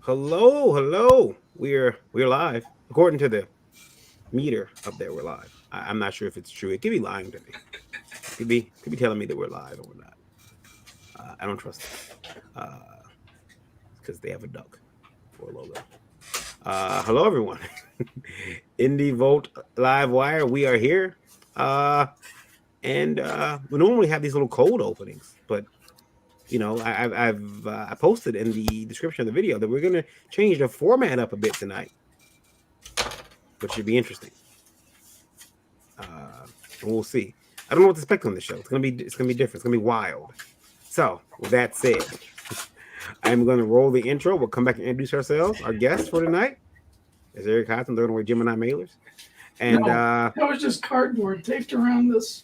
Hello. We're live. According to the meter up there, we're live. I'm not sure if it's true. It could be lying to me. Could be telling me that we're live and we're not. I don't trust it. Because they have a duck for a logo. Hello everyone. Indie Volt Livewire. We are here. And we normally have these little cold openings, but I posted in the description of the video that we're gonna change the format up a bit tonight, which should be interesting. And we'll see. I don't know what to expect on the show. It's gonna be different. It's gonna be wild. So with that said, I'm gonna roll the intro. We'll come back and introduce ourselves. Our guest for tonight is Eric Hodson, throwing away Gemini mailers. And that was just cardboard taped around this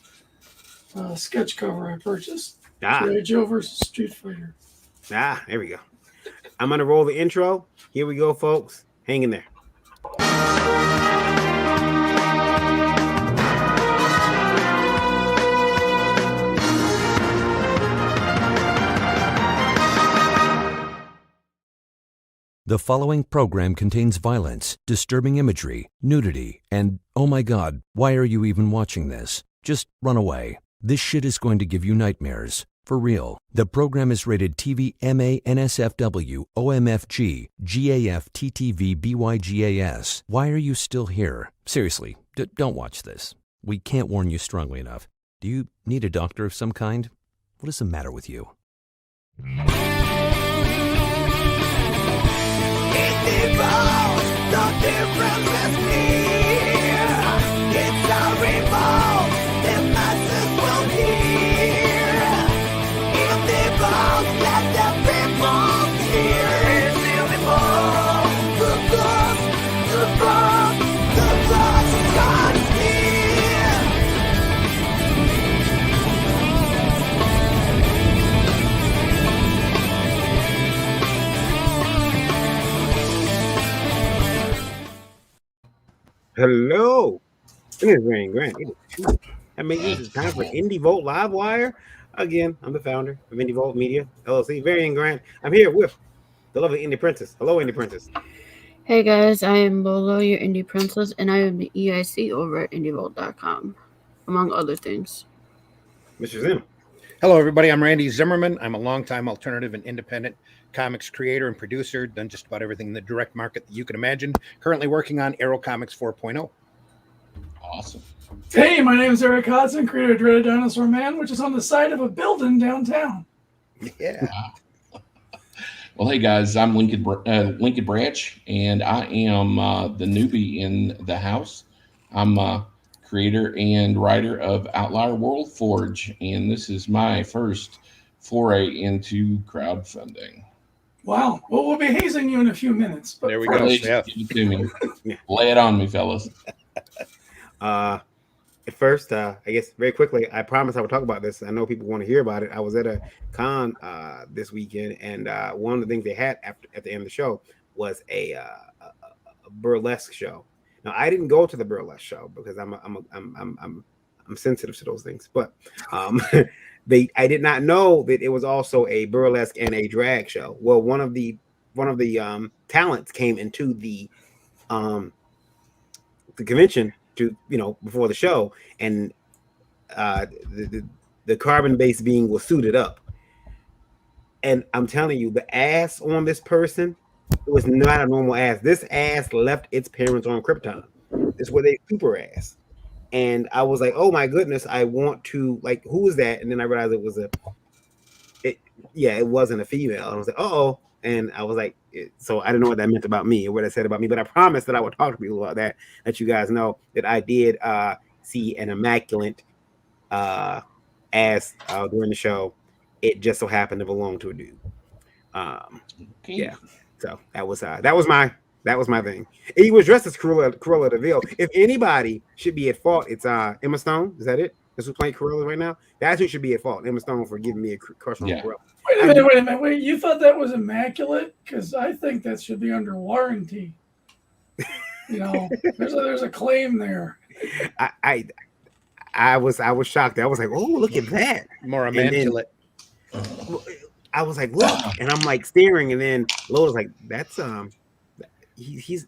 sketch cover I purchased. Joe versus Street Fighter. There we go. I'm gonna roll the intro. Here we go, folks. Hang in there. The following program contains violence, disturbing imagery, nudity, and, oh my god, why are you even watching this? Just run away. This shit is going to give you nightmares. For real. The program is rated TV MA NSFW OMFG GAF TTV BYGAS. Why are you still here? Seriously, don't watch this. We can't warn you strongly enough. Do you need a doctor of some kind? What is the matter with you? The difference is clear. It's a revolt. The masses will hear. If they vote, let the people hear. It's the revolt. The blood starts here. Hello. It is Ryan Grant. It is Tuesday. That means it's time for Indie Volt Livewire. Again, I'm the founder of Indie Volt Media, LLC, Varian Grant. I'm here with the lovely Indie Princess. Hello, Indie Princess. Hey guys, I am Bolo, your Indie Princess, and I am the EIC over at IndieVolt.com, among other things. Mr. Zim. Hello, everybody. I'm Randy Zimmerman. I'm a longtime alternative and independent comics creator and producer. Done just about everything in the direct market that you can imagine. Currently working on Arrow Comics 4.0. Awesome. Hey, my name is Eric Hodson, creator of Dreaded Dinosaur Man, which is on the side of a building downtown. Yeah. Well, hey guys, I'm Lincoln Branch, and I am the newbie in the house. I'm creator and writer of Outlier World Forge, and this is my first foray into crowdfunding. Wow. Well, we'll be hazing you in a few minutes. But there we go. Yeah. Give it to me. Lay it on me, fellas. At first, I guess very quickly, I promised I would talk about this. I know people want to hear about it. I was at a con this weekend, and one of the things they had at the end of the show was a burlesque show. Now, I didn't go to the burlesque show because I'm sensitive to those things, but I did not know that it was also a burlesque and a drag show. Well, one of the talents came into the convention to before the show, and the carbon-based being was suited up, and I'm telling you, the ass on this person, it was not a normal ass. This ass left its parents on Krypton. This was a super ass. And I was like, oh my goodness, I want to, like, who is that? And then I realized it was it wasn't a female. And I was like, oh, and I was like, so I didn't know what that meant about me or what it said about me, but I promised that I would talk to people about that, let you guys know that I did see an immaculate ass during the show. It just so happened to belong to a dude. Yeah. So that was my thing. He was dressed as Cruella de Vil. If anybody should be at fault, it's Emma Stone. Is that it? That's who's playing Cruella right now. That's who should be at fault. Emma Stone for giving me a crush on Cruella. Wait a minute. You thought that was immaculate? Because I think that should be under warranty. There's a claim there. I was shocked. I was like, oh, look at that. More immaculate. I was like, look, and I'm like staring, and then Loda's like, that's he's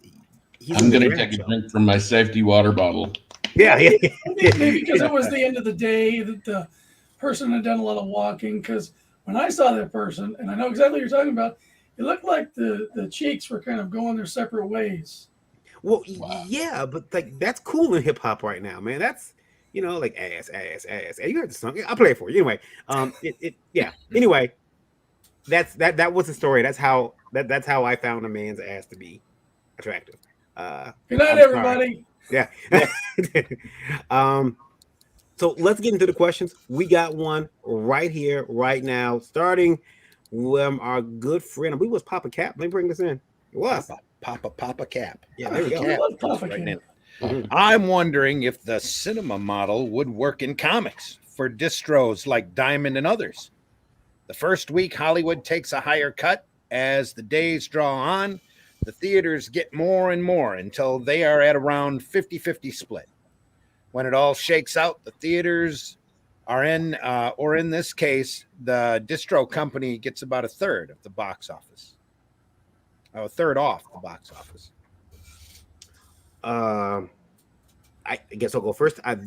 I'm going to take a drink from my safety water bottle. Yeah. Maybe because it was the end of the day that the person had done a lot of walking. Because when I saw that person, and I know exactly what you're talking about, it looked like the cheeks were kind of going their separate ways. Well, yeah, but like that's cool in hip hop right now, man. That's like ass. You heard the song? I'll play it for you anyway. Yeah. Anyway, that was the story. That's how I found a man's ass to be attractive. Good night, everybody. Yeah. So let's get into the questions. We got one right here, right now, starting with our good friend. I believe it was Papa Cap. Let me bring this in. It was Papa Cap. Yeah, there we go. I'm wondering if the cinema model would work in comics for distros like Diamond and others. The first week, Hollywood takes a higher cut. As the days draw on, the theaters get more and more until they are at around 50-50 split. When it all shakes out, the theaters are in, or in this case, the distro company gets about a third of the box office. A third off the box office. I guess I'll go first. I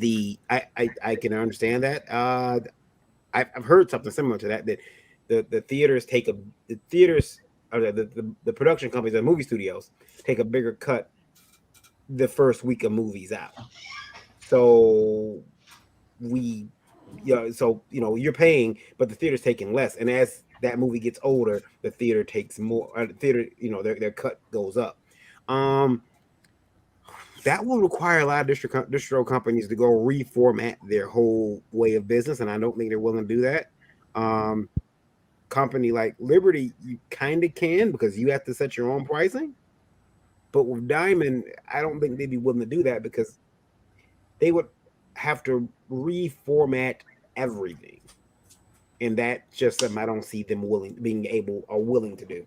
can understand that. I've heard something similar to that. That the theaters take the production companies, the movie studios take a bigger cut the first week of movies out. So you're paying, but the theater's taking less, and as that movie gets older, the theater takes more. Their cut goes up. That will require a lot of distro companies to go reformat their whole way of business, and I don't think they're willing to do that. Company like Liberty, you kind of can because you have to set your own pricing. But with Diamond, I don't think they'd be willing to do that because they would have to reformat everything. And that's just something I don't see them willing to do.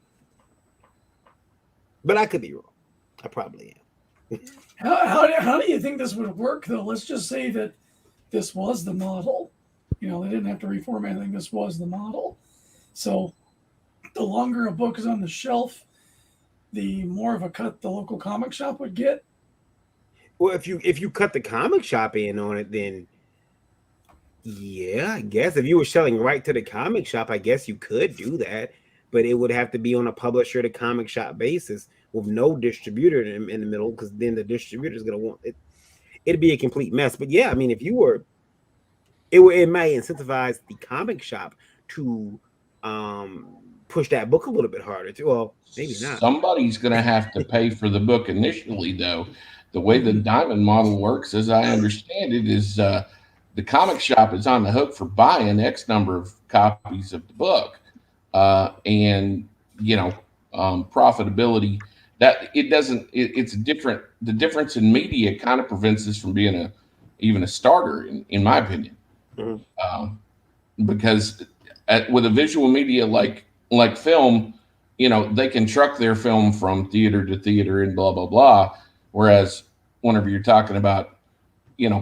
But I could be wrong. I probably am. How do you think this would work, though? Let's just say that this was the model. They didn't have to reformat anything. This was the model. So the longer a book is on the shelf, the more of a cut the local comic shop would get. Well, if you cut the comic shop in on it, then yeah, I guess if you were selling right to the comic shop, I guess you could do that, but it would have to be on a publisher to comic shop basis with no distributor in the middle, because then the distributor is going to want it. It'd be a complete mess. But yeah, I mean, if you were, it might incentivize the comic shop to push that book a little bit harder too. Well, maybe not. Somebody's going to have to pay for the book initially, though. The way the Diamond model works, as I understand it, is the comic shop is on the hook for buying X number of copies of the book, and profitability. That it doesn't. It's different. The difference in media kind of prevents this from being even a starter, in my opinion, because with a visual media like film, they can truck their film from theater to theater and blah blah blah. Whereas whenever you're talking about,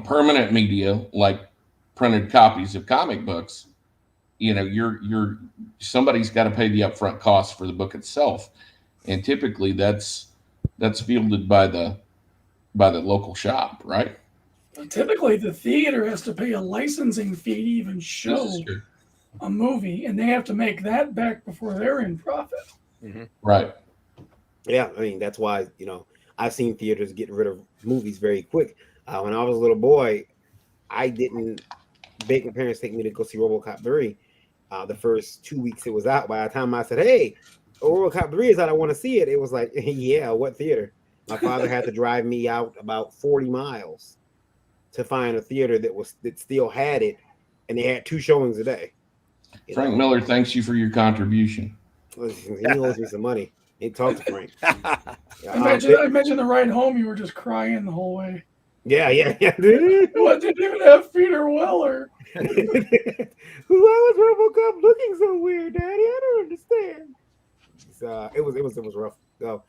permanent media like printed copies of comic books, you're somebody's got to pay the upfront cost for the book itself, and typically that's fielded by the local shop, right? Typically, the theater has to pay a licensing fee to even show a movie, and they have to make that back before they're in profit. Mm-hmm. Right. Yeah, I mean that's why I've seen theaters get rid of movies very quick. When I was a little boy, I didn't make my parents take me to go see RoboCop 3. The first 2 weeks it was out. By the time I said, "Hey, RoboCop 3 is out, I want to see it," it was like, "Yeah, what theater?" My father had to drive me out about 40 miles to find a theater that still had it, and they had 2 showings a day. Frank Miller thanks you for your contribution. He owes me some money. He talked to Frank. Imagine the ride home. You were just crying the whole way. Yeah. What, didn't even have Peter Weller? Why was RoboCop looking so weird, Daddy? I don't understand. It was rough. So,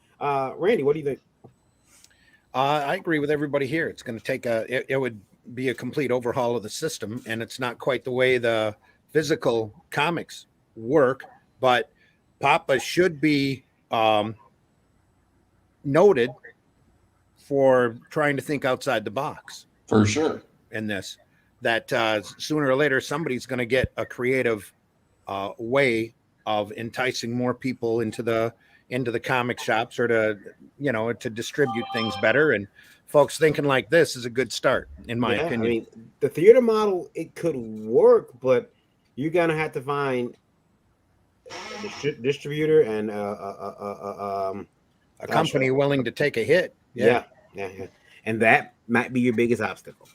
Randy, what do you think? I agree with everybody here. It's going to take it would be a complete overhaul of the system, and it's not quite the way the physical comics work but Papa should be noted for trying to think outside the box For sure. in this. That sooner or later somebody's going to get a creative way of enticing more people into the comic shops, or to to distribute things better. And folks thinking like this is a good start, in my opinion. I mean, the theater model, it could work, but you're gonna have to find a distributor and a company willing to take a hit. Yeah. And that might be your biggest obstacle.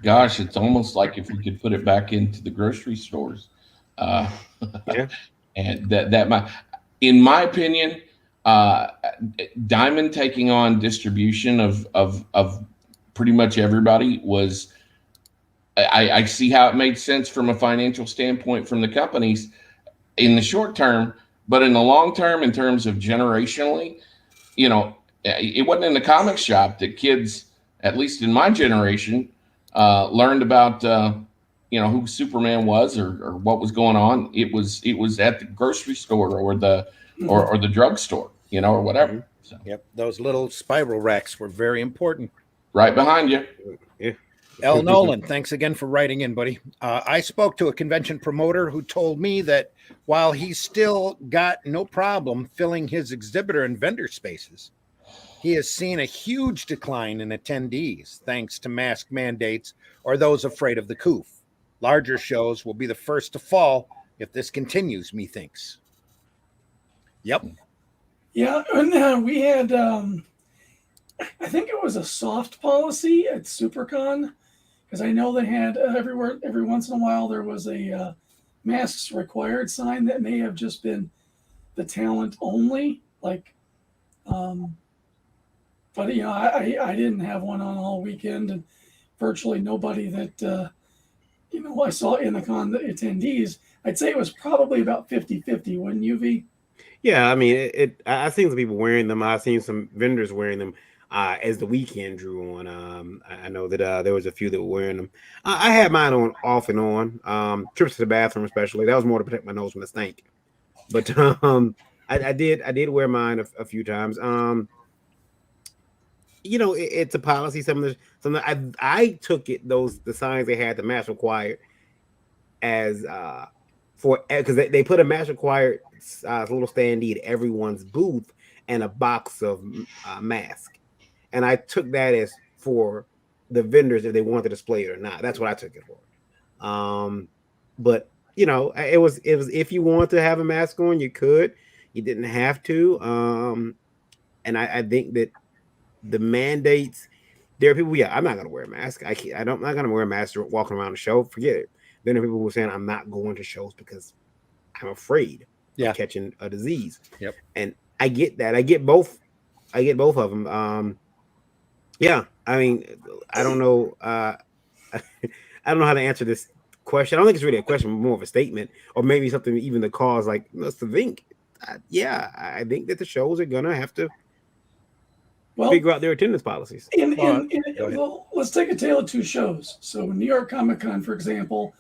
Gosh, it's almost like if we could put it back into the grocery stores. Yeah. And that might, in my opinion, Diamond taking on distribution of pretty much everybody was, I see how it made sense from a financial standpoint from the companies in the short term, but in the long term, in terms of generationally, it wasn't in the comic shop that kids, at least in my generation, learned about who Superman was or what was going on. It was at the grocery store or the drugstore, or whatever. So. Yep, those little spiral racks were very important. Right behind you. Yeah. L. Nolan, thanks again for writing in, buddy. I spoke to a convention promoter who told me that while he's still got no problem filling his exhibitor and vendor spaces, he has seen a huge decline in attendees thanks to mask mandates or those afraid of the coof. Larger shows will be the first to fall if this continues, methinks. Yep. Yeah, and we had, I think it was a soft policy at SuperCon, because I know they had every once in a while there was a masks required sign that may have just been the talent only, like. But I didn't have one on all weekend, and virtually nobody that I saw in the con attendees. I'd say it was probably about 50-50, wouldn't you, V? Yeah, I mean, I've seen some people wearing them. I've seen some vendors wearing them as the weekend drew on. I know that there was a few that were wearing them. I had mine on off and on. Trips to the bathroom, especially. That was more to protect my nose from the stink. But I did wear mine a few times. It's a policy. Something I took it. The signs they had, the mask required, as because they put a mask required little standee at everyone's booth and a box of masks, and I took that as for the vendors if they want to display it or not. That's what I took it for. But it was if you want to have a mask on, you could. You didn't have to. And I think that the mandates, there are people, I'm not going to wear a mask. I'm not going to wear a mask walking around the show. Forget it. Then there are people who are saying I'm not going to shows because I'm afraid of catching a disease. Yep. And I get that. I get both of them. Yeah. I mean, I don't know. I don't know how to answer this question. I don't think it's really a question, more of a statement, or maybe something even the cause like let's think. I think that the shows are gonna have to figure out their attendance policies. Let's take a tale of two shows. So New York Comic Con, for example,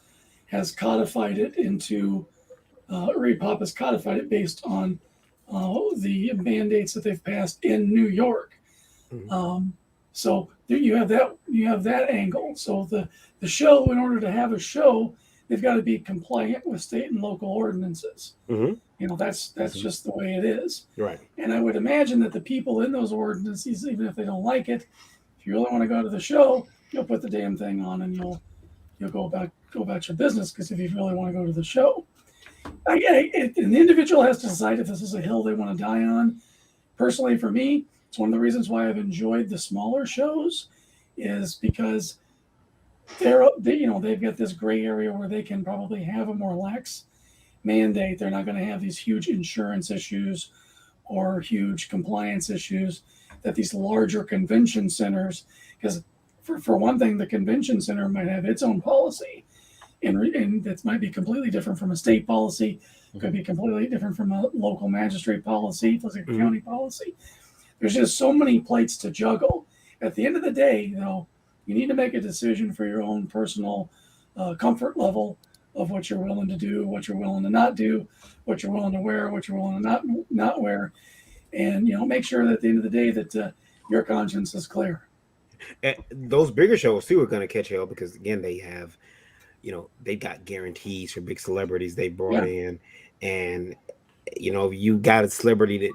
has codified it into Repop has codified it based on the mandates that they've passed in New York. Mm-hmm. So you have that angle. So the show, in order to have a show, they've got to be compliant with state and local ordinances. Mm-hmm. That's just the way it is. Right. And I would imagine that the people in those ordinances, even if they don't like it, if you really want to go to the show, you'll put the damn thing on and you'll go about your business, because if you really want to go to the show, an individual has to decide if this is a hill they want to die on. Personally, for me, it's one of the reasons why I've enjoyed the smaller shows, is because they've got this gray area where they can probably have a more lax mandate. They're not going to have these huge insurance issues or huge compliance issues that these larger convention centers, because for one thing, the convention center might have its own policy, and that might be completely different from a state policy. It could be completely different from a local magistrate policy, like a county policy. There's just so many plates to juggle. At the end of the day, though, you need to make a decision for your own personal comfort level of what you're willing to do, what you're willing to not do, what you're willing to wear, what you're willing to not wear, and make sure that at the end of the day that your conscience is clear. And those bigger shows too are going to catch hell because again they have, they got guarantees for big celebrities they brought in, and you got a celebrity that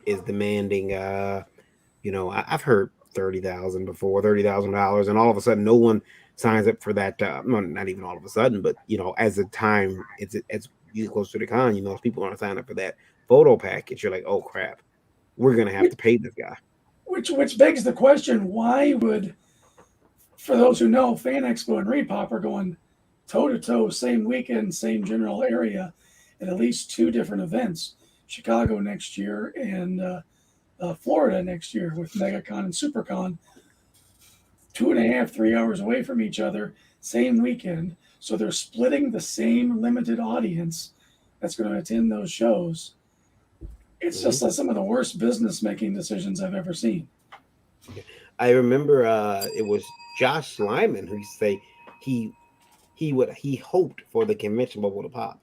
is demanding, I've heard $30,000, and all of a sudden no one signs up for that. Not even all of a sudden, but as the time it's you get close to the con, people aren't signing up for that photo package. You're like, oh crap, we're gonna have to pay this guy. Which begs the question: why would, for those who know, Fan Expo and Repop are going toe to toe, same weekend, same general area, at least 2 different events. Chicago next year and Florida next year with MegaCon and SuperCon, 2.5, 3 hours away from each other, same weekend. So they're splitting the same limited audience that's going to attend those shows. It's just some of the worst business making decisions I've ever seen. I remember it was Josh Lyman who used to say he hoped for the convention bubble to pop.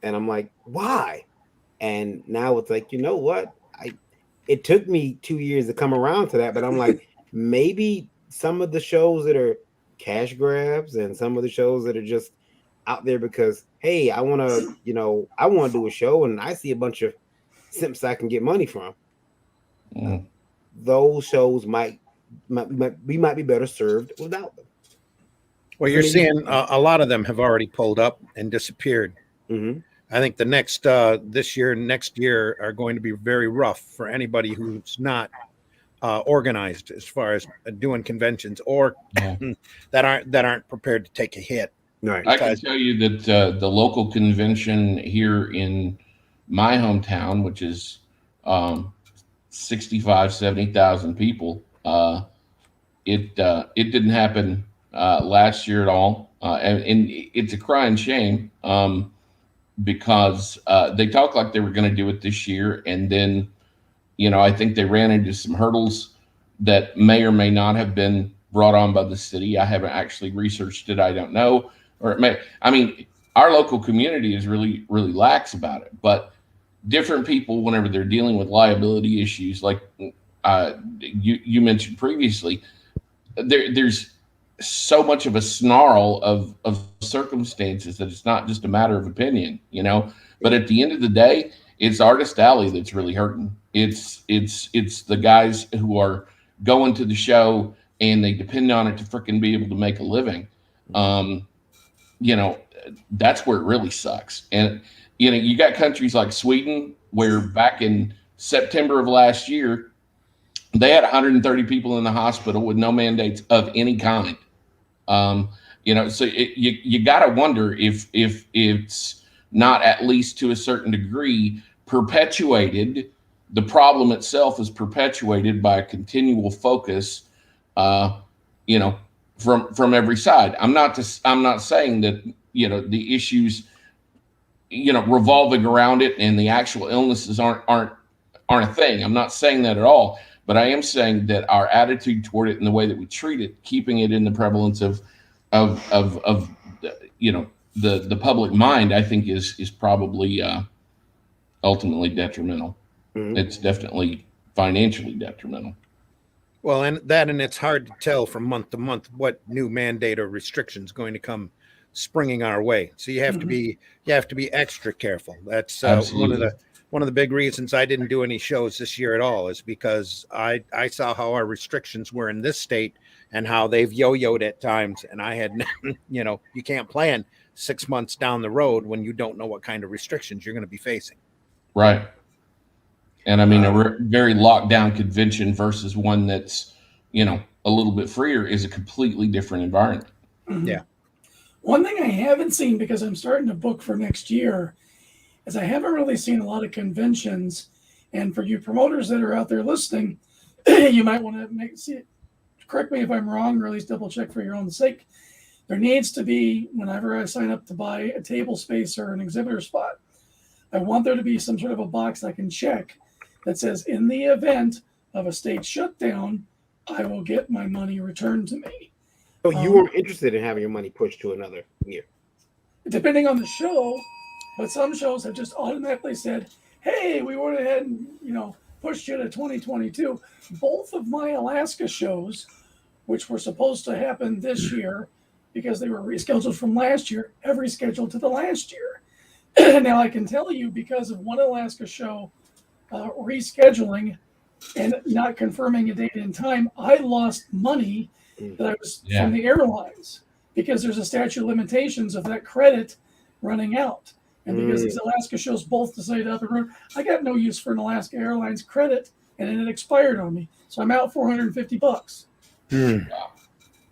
And I'm like, why? And now it's like, you know what? It took me 2 years to come around to that, but I'm like, maybe some of the shows that are cash grabs and some of the shows that are just out there because, hey, I want to do a show and I see a bunch of simps I can get money from. Those shows might be better served without them. Well, you're seeing a lot of them have already pulled up and disappeared. Mm-hmm. I think the next this year, next year are going to be very rough for anybody who's not organized as far as doing conventions or that aren't prepared to take a hit. Right. I can tell you that the local convention here in my hometown, which is 70,000 people, it didn't happen last year at all, and it's a crying shame. Because they talked like they were going to do it this year. And then, I think they ran into some hurdles that may or may not have been brought on by the city. I haven't actually researched it. I don't know. Or it may, our local community is really, really lax about it. But different people, whenever they're dealing with liability issues, like you mentioned previously, there's so much of a snarl of circumstances that it's not just a matter of opinion, but at the end of the day, it's Artist Alley that's really hurting. It's the guys who are going to the show and they depend on it to freaking be able to make a living. That's where it really sucks. And, you got countries like Sweden where back in September of last year, they had 130 people in the hospital with no mandates of any kind. So you got to wonder if it's not at least to a certain degree perpetuated. The problem itself is perpetuated by a continual focus, from every side. I'm not saying that, the issues, revolving around it and the actual illnesses aren't a thing. I'm not saying that at all. But I am saying that our attitude toward it and the way that we treat it, keeping it in the prevalence of the public mind, I think is probably ultimately detrimental. Mm-hmm. It's definitely financially detrimental. Well, and it's hard to tell from month to month what new mandate or restriction is going to come springing our way. So you have to be extra careful. That's one of the big reasons I didn't do any shows this year at all is because I saw how our restrictions were in this state and how they've yo-yoed at times. And I had, you can't plan 6 months down the road when you don't know what kind of restrictions you're going to be facing. Right. And a very locked down convention versus one that's, a little bit freer is a completely different environment. Mm-hmm. Yeah. One thing I haven't seen because I'm starting to book for next year is I haven't really seen a lot of conventions. And for you promoters that are out there listening, you might want to correct me if I'm wrong, or at least double check for your own sake. There needs to be, whenever I sign up to buy a table space or an exhibitor spot, I want there to be some sort of a box I can check that says, in the event of a state shutdown, I will get my money returned to me. So you weren't interested in having your money pushed to another year? depending on the show, but some shows have just automatically said, hey, we went ahead and, pushed you to 2022. Both of my Alaska shows, which were supposed to happen this year because they were rescheduled from last year, have rescheduled to the last year. Now, I can tell you, because of one Alaska show rescheduling and not confirming a date and time, I lost money that I was from the airlines, because there's a statute of limitations of that credit running out. And because these Alaska shows both decided up and run, I got no use for an Alaska Airlines credit, and it expired on me. So I'm out $450.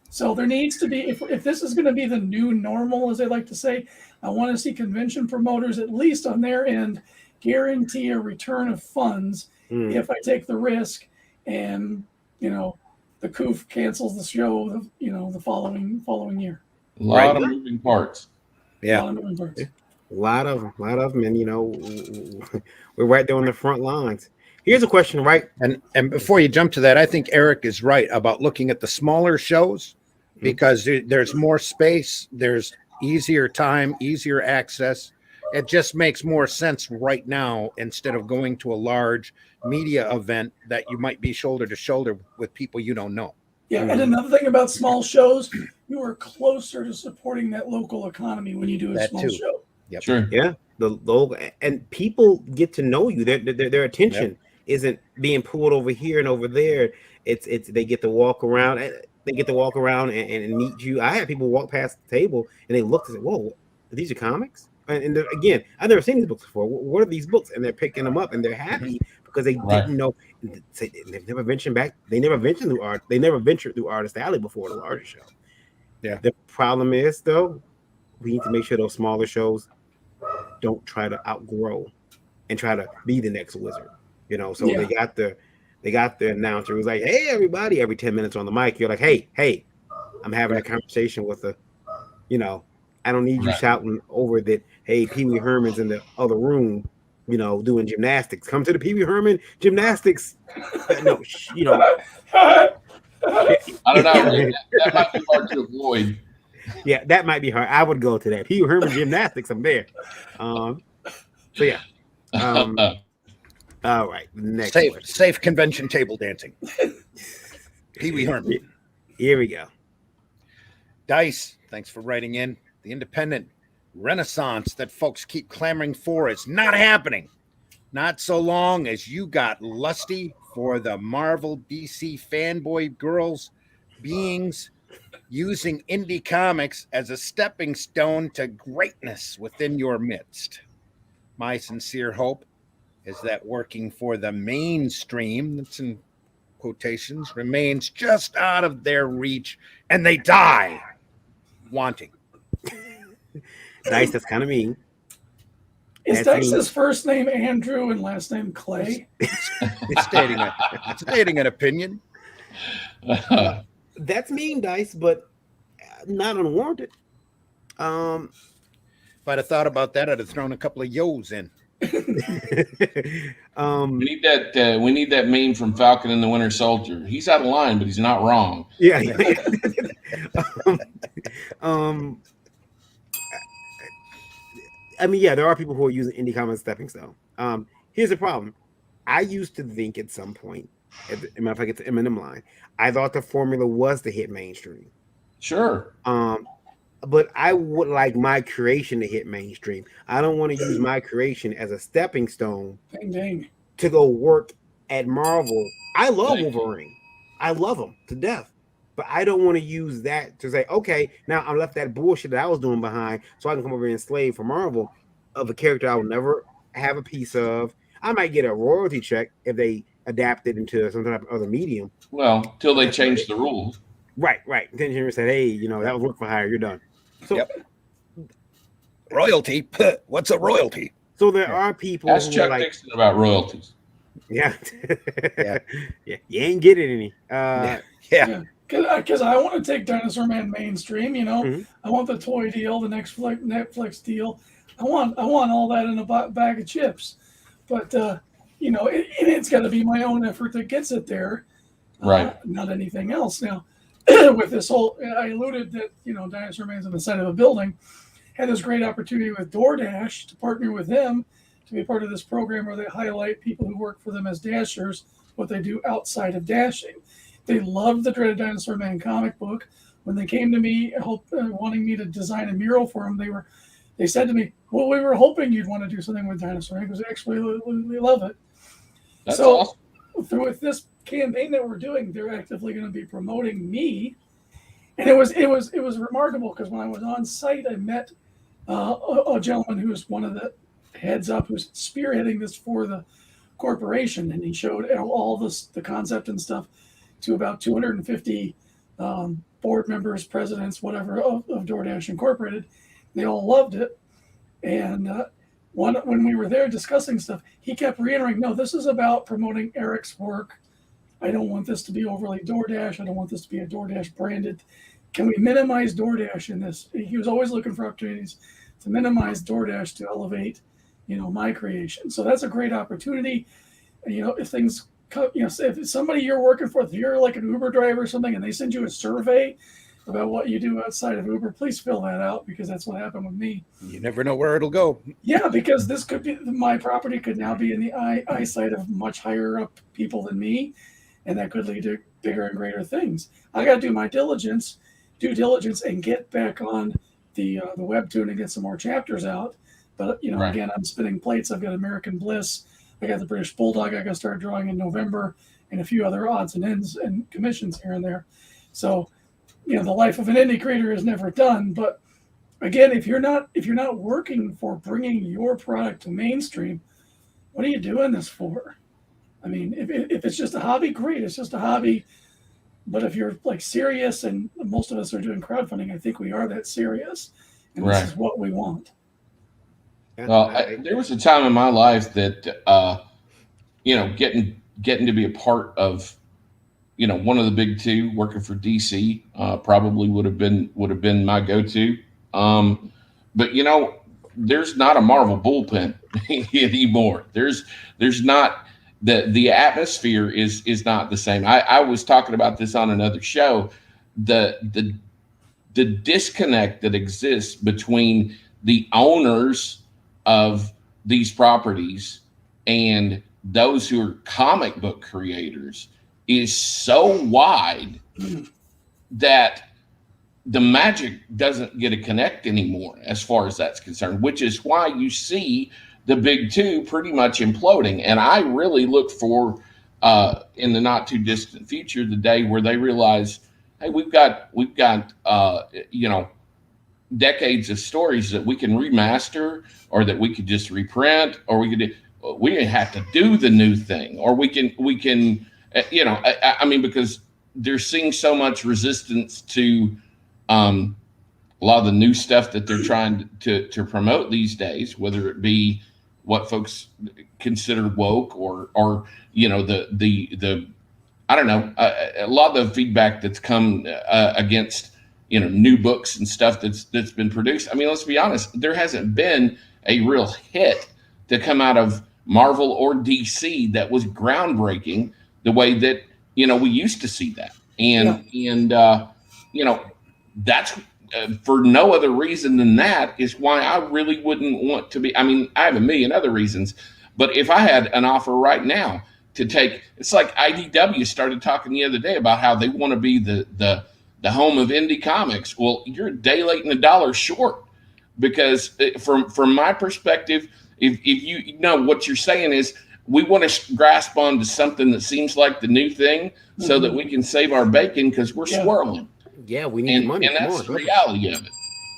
So there needs to be, if this is going to be the new normal, as they like to say, I want to see convention promoters, at least on their end, guarantee a return of funds if I take the risk, and the COOF cancels the show, the following year. A lot of moving parts. Yeah. A lot of moving parts. A lot of them, and we're right there on the front lines. Here's a question, right? And before you jump to that, I think Eric is right about looking at the smaller shows, because there's more space, there's easier time, easier access. It just makes more sense right now, instead of going to a large media event that you might be shoulder to shoulder with people you don't know. Yeah, and another thing about small shows, you are closer to supporting that local economy when you do a small show. Yep. Sure. Yeah, the local, and people get to know you. Their attention isn't being pulled over here and over there. It's they get to walk around. They get to walk around and meet you. I had people walk past the table and they looked and said, "Whoa, are these are comics?" And again, I've never seen these books before. What are these books? And they're picking them up and they're happy because they didn't know. They've never ventured back. They never ventured through art. They never ventured through Artist Alley before the larger show. Yeah. The problem is, though, we need to make sure those smaller shows don't try to outgrow and try to be the next Wizard. So they got the announcer who's like, "Hey, everybody!" Every 10 minutes on the mic, you're like, "Hey, I'm having a conversation with I don't need you shouting over that. Hey, Pee Wee Herman's in the other room, doing gymnastics. Come to the Pee Wee Herman gymnastics." No, I don't know. That might be hard to avoid. Yeah, that might be hard. I would go to that. Pee Wee Herman gymnastics. I'm there. So yeah. All right. Next safe convention table dancing. Pee Wee Herman. Here we go. Dice, thanks for writing in. The independent renaissance that folks keep clamoring for is not happening. Not so long as you got lusty for the Marvel DC fanboy girls beings using indie comics as a stepping stone to greatness within your midst. My sincere hope is that working for the mainstream, that's in quotations, remains just out of their reach and they die wanting. Dice, that's kind of mean. Is Dice's first name Andrew and last name Clay? It's stating an opinion. That's mean, Dice, but not unwarranted. If I'd have thought about that, I'd have thrown a couple of yo's in. We need that meme from Falcon and the Winter Soldier. He's out of line, but he's not wrong. Yeah. I mean, yeah, there are people who are using indie comics as stepping stone. Here's the problem. I used to think at some point, if I get to Eminem line, I thought the formula was to hit mainstream. Sure. But I would like my creation to hit mainstream. I don't want to use my creation as a stepping stone to go work at Marvel. I love Wolverine. I love him to death. But I don't want to use that to say, okay, now I left that bullshit that I was doing behind so I can come over here and slave for Marvel of a character I will never have a piece of. I might get a royalty check if they adapt it into some type of other medium. Well, till they change the rules. Right. Then you said, hey, that was work for hire. You're done. So royalty? What's a royalty? So there are people Ask who Chuck like, Dixon about royalties. Yeah. You ain't getting any. Because I want to take Dinosaur Man mainstream. I want the toy deal, the next Netflix deal. I want all that in a bag of chips. But it's got to be my own effort that gets it there, right? Not anything else. Now, with this whole, I alluded that Dinosaur Man's on the side of a building. had this great opportunity with DoorDash to partner with them to be part of this program where they highlight people who work for them as Dashers, what they do outside of dashing. They loved the Dreaded Dinosaur Man comic book. When they came to me wanting me to design a mural for them, they said to me, well, we were hoping you'd want to do something with Dinosaur Man because actually we love it. That's so awesome. With this campaign that we're doing, they're actively going to be promoting me. And it was remarkable because when I was on site, I met a gentleman who's one of the heads up, who's spearheading this for the corporation, and he showed all the concept and stuff to about 250 board members, presidents, whatever of DoorDash Incorporated. They all loved it, and when we were there discussing stuff, he kept reiterating, "No, this is about promoting Eric's work. I don't want this to be overly DoorDash. I don't want this to be a DoorDash branded. Can we minimize DoorDash in this?" He was always looking for opportunities to minimize DoorDash to elevate, my creation. So that's a great opportunity. If things, if somebody you're working for, if you're like an Uber driver or something, and they send you a survey about what you do outside of Uber, please fill that out, because that's what happened with me. You never know where it'll go. Yeah, because this could be, my property could now be in the eyesight of much higher up people than me, and that could lead to bigger and greater things. I got to do my due diligence, and get back on the webtoon and get some more chapters out. But Right. Again, I'm spinning plates. I've got American Bliss. I got the British Bulldog. I got to start drawing in November, and a few other odds and ends and commissions here and there. So, the life of an indie creator is never done. But again, if you're not working for bringing your product to mainstream, what are you doing this for? I mean, if it's just a hobby, great. It's just a hobby. But if you're like serious, and most of us are doing crowdfunding, I think we are that serious, and Right. This is what we want. Well, there was a time in my life that, getting to be a part of, one of the big two, working for DC, probably would have been my go-to. But there's not a Marvel bullpen anymore. There's not the atmosphere is not the same. I was talking about this on another show. The disconnect that exists between the owners of these properties and those who are comic book creators is so wide that the magic doesn't get a connect anymore as far as that's concerned, which is why you see the big two pretty much imploding. And I really look for in the not too distant future the day where they realize, hey, we've got decades of stories that we can remaster, or that we could just reprint, or we didn't have to do the new thing, or we can because they're seeing so much resistance to a lot of the new stuff that they're trying to promote these days, whether it be what folks consider woke or the I don't know, a lot of the feedback that's come against new books and stuff that's been produced. I mean, let's be honest, there hasn't been a real hit to come out of Marvel or DC that was groundbreaking the way that we used to see that. And that's for no other reason than that is why I really wouldn't want to be. I mean, I have a million other reasons, but if I had an offer right now to take, it's like IDW started talking the other day about how they want to be the home of indie comics. Well, you're a day late and a dollar short, because from my perspective, if you know what you're saying is, we want to grasp onto something that seems like the new thing so that we can save our bacon, because we're swirling. Yeah, we need money. And that's the reality of it.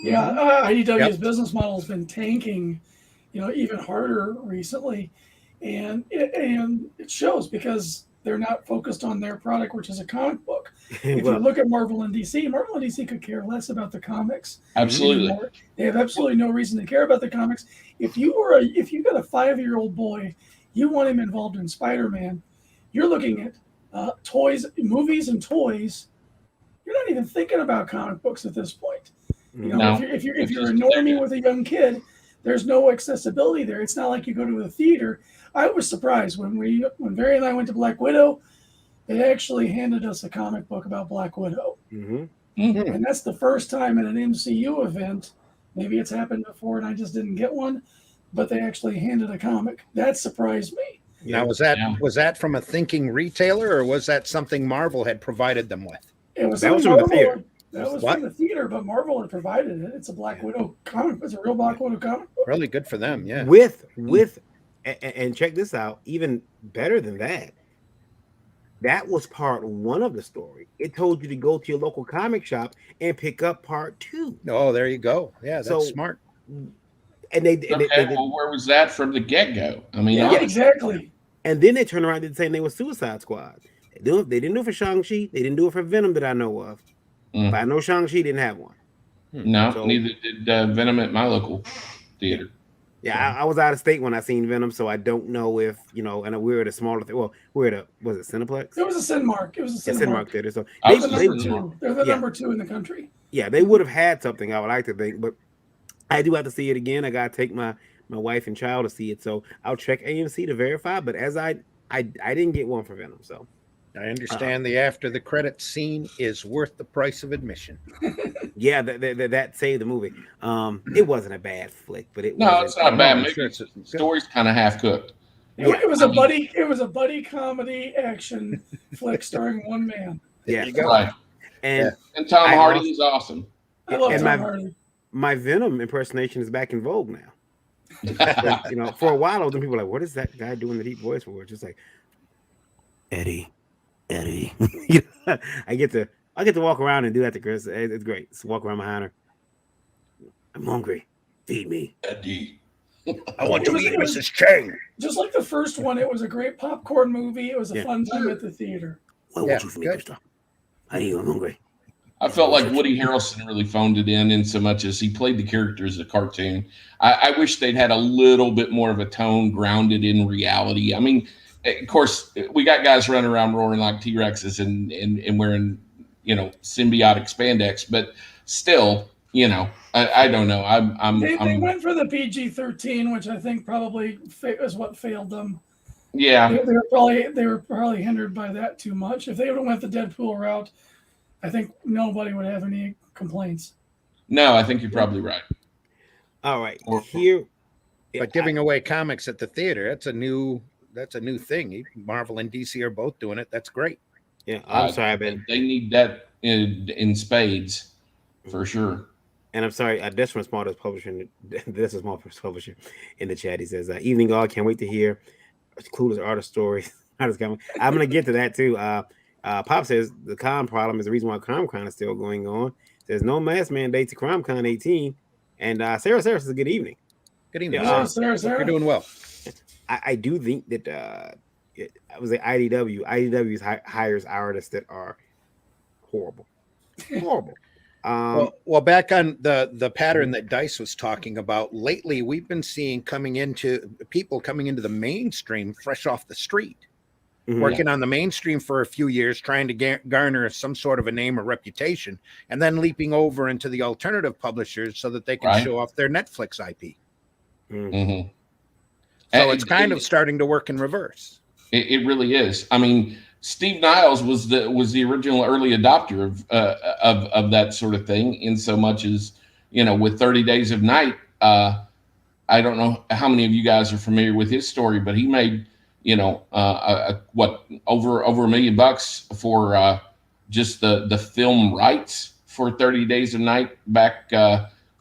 Yeah, IDW's business model has been tanking, even harder recently, and it shows, because they're not focused on their product, which is a comic book. If you look at Marvel and DC could care less about the comics. Absolutely. Anymore. They have absolutely no reason to care about the comics. If you got a 5-year-old boy, you want him involved in Spider-Man, you're looking at toys, movies, and toys. You're not even thinking about comic books at this point. If you're a normie with a young kid, there's no accessibility there. It's not like you go to the theater. I was surprised when Barry and I went to Black Widow. They actually handed us a comic book about Black Widow, and that's the first time at an MCU event Maybe it's happened before and I just didn't get one, but they actually handed a comic. That surprised me. Now, was that from a thinking retailer, or was that something Marvel had provided them with? It was That was something from the theater. That was What? from the theater, but Marvel had provided it. It's a Black Widow comic. It's a real Black Widow comic book. Really good for them, yeah. With and check this out, even better than that. That was part 1 of the story. It told you to go to your local comic shop and pick up part 2. Oh, there you go. Yeah, that's So- smart. And they Well, where was that from the get-go? I mean, Yeah, honestly, exactly. and then they turned around and did the same thing with Suicide Squad. They didn't do it for Shang-Chi. They didn't do it for Venom that I know of. Mm. But I know Shang-Chi didn't have one. no, So- neither did Venom at my local theater. Yeah, I was out of state when I seen Venom, so I don't know if, and we're at a smaller, we're at was it Cineplex? It was a Cinemark. It was a Yeah, Cinemark. Cinemark theater. So I they, was They're they, the number 2. They're the Yeah. number 2 in the country. yeah, they would have had something, I would like to think, but I do have to see it again. I gotta take my wife and child to see it, so I'll check AMC to verify. But as I didn't get one for Venom, so I understand the after the credits scene is worth the price of admission. yeah, that saved the movie. It wasn't a bad flick, but it No, wasn't. it's not a bad movie. Sure, it's good. Story's kind of half cooked. It was a buddy comedy action flick starring one man. Yeah, you go. Right. and And Tom I Hardy also- is awesome. I love And Tom Hardy. my Venom impersonation is back in vogue now. But, for a while, then people were like, "What is that guy doing the deep voice for?" It's just like Eddie. I get to walk around and do that to Chris. It's great. Just walk around behind her. I'm hungry. Feed me. Eddie. I want It to was- meet it was- Mrs. Chang. Just like the first one, it was a great popcorn movie. It was a Yeah. fun time at the theater. What Yeah, want you for me, good. Krista? I need you. I'm hungry. I felt like Woody Harrelson really phoned it in so much as he played the character as a cartoon. I wish they'd had a little bit more of a tone grounded in reality. I mean, of course, we got guys running around roaring like T-Rexes and wearing, symbiotic spandex, but still, I don't know. They went for the PG-13, which I think probably is what failed them. yeah. They were probably hindered by that too much. If they would have went the Deadpool route, I think nobody would have any complaints. No, I think you're probably right. All right, here. But giving away comics at the theater, that's a new thing. Marvel and DC are both doing it. That's great. Yeah, I'm sorry, Ben. They need that in spades for sure. And I'm sorry, this from Smallest Publisher. This is Smallest Publisher in the chat. He says, "Evening, all. Can't wait to hear clueless artist stories." I'm gonna get to that too. Pop says the crime problem is the reason why CromCon is still going on. Says no mask mandate to CromCon 18. And Sarah says a good evening. Good evening. Yeah, Sarah. Sarah. You're doing well. I do think that I was at IDW hires artists that are horrible. Well, back on the pattern that Dice was talking about, lately we've been seeing people coming into the mainstream fresh off the street, working on the mainstream for a few years, trying to garner some sort of a name or reputation, and then leaping over into the alternative publishers so that they can show off their Netflix IP. Mm-hmm. So it's kind of starting to work in reverse. It really is. I mean, Steve Niles was the original early adopter of that sort of thing, in so much as, with 30 Days of Night. I don't know how many of you guys are familiar with his story, but he made over $1 million for just the film rights for 30 Days of Night back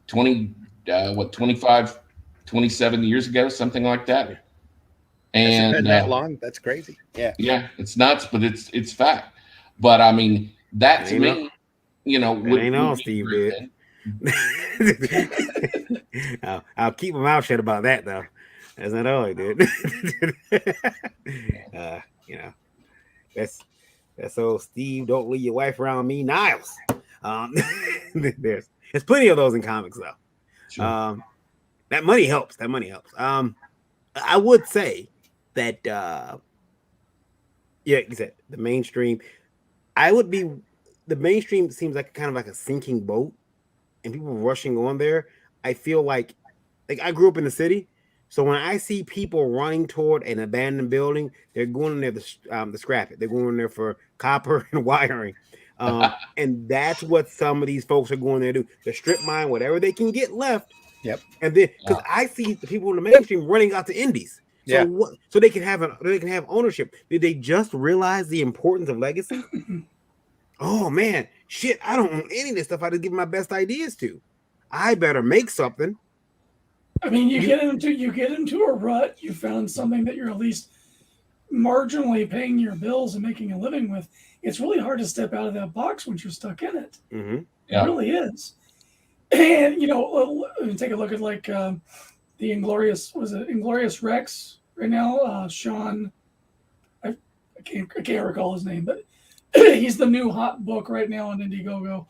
25, 27 years ago, something like that. And been that long? That's crazy. Yeah, it's nuts, but it's fact. But I mean, that to me, ain't all Steve did. I'll keep my mouth shut about that though. That's not all he did. That's old Steve. Don't leave your wife around me, Niles. There's plenty of those in comics though. Sure. That money helps. I would say that you said the mainstream. The mainstream seems like kind of like a sinking boat, and people rushing on there. I feel like I grew up in the city, so when I see people running toward an abandoned building, they're going in there to scrap it. They're going in there for copper and wiring. And that's what some of these folks are going there to do. The strip mine whatever they can get left. Yep. And then because I see the people in the mainstream running out to indies. So Yeah. what? So they can have ownership. Did they just realize the importance of legacy? Oh man, shit! I don't own any of this stuff. I just give my best ideas to. I better make something. I mean, you get into a rut. You found something that you're at least marginally paying your bills and making a living with. It's really hard to step out of that box once you're stuck in it. Mm-hmm. It really is. And take a look at like the Inglorious Rex right now. Sean, I can't recall his name, but he's the new hot book right now on Indiegogo,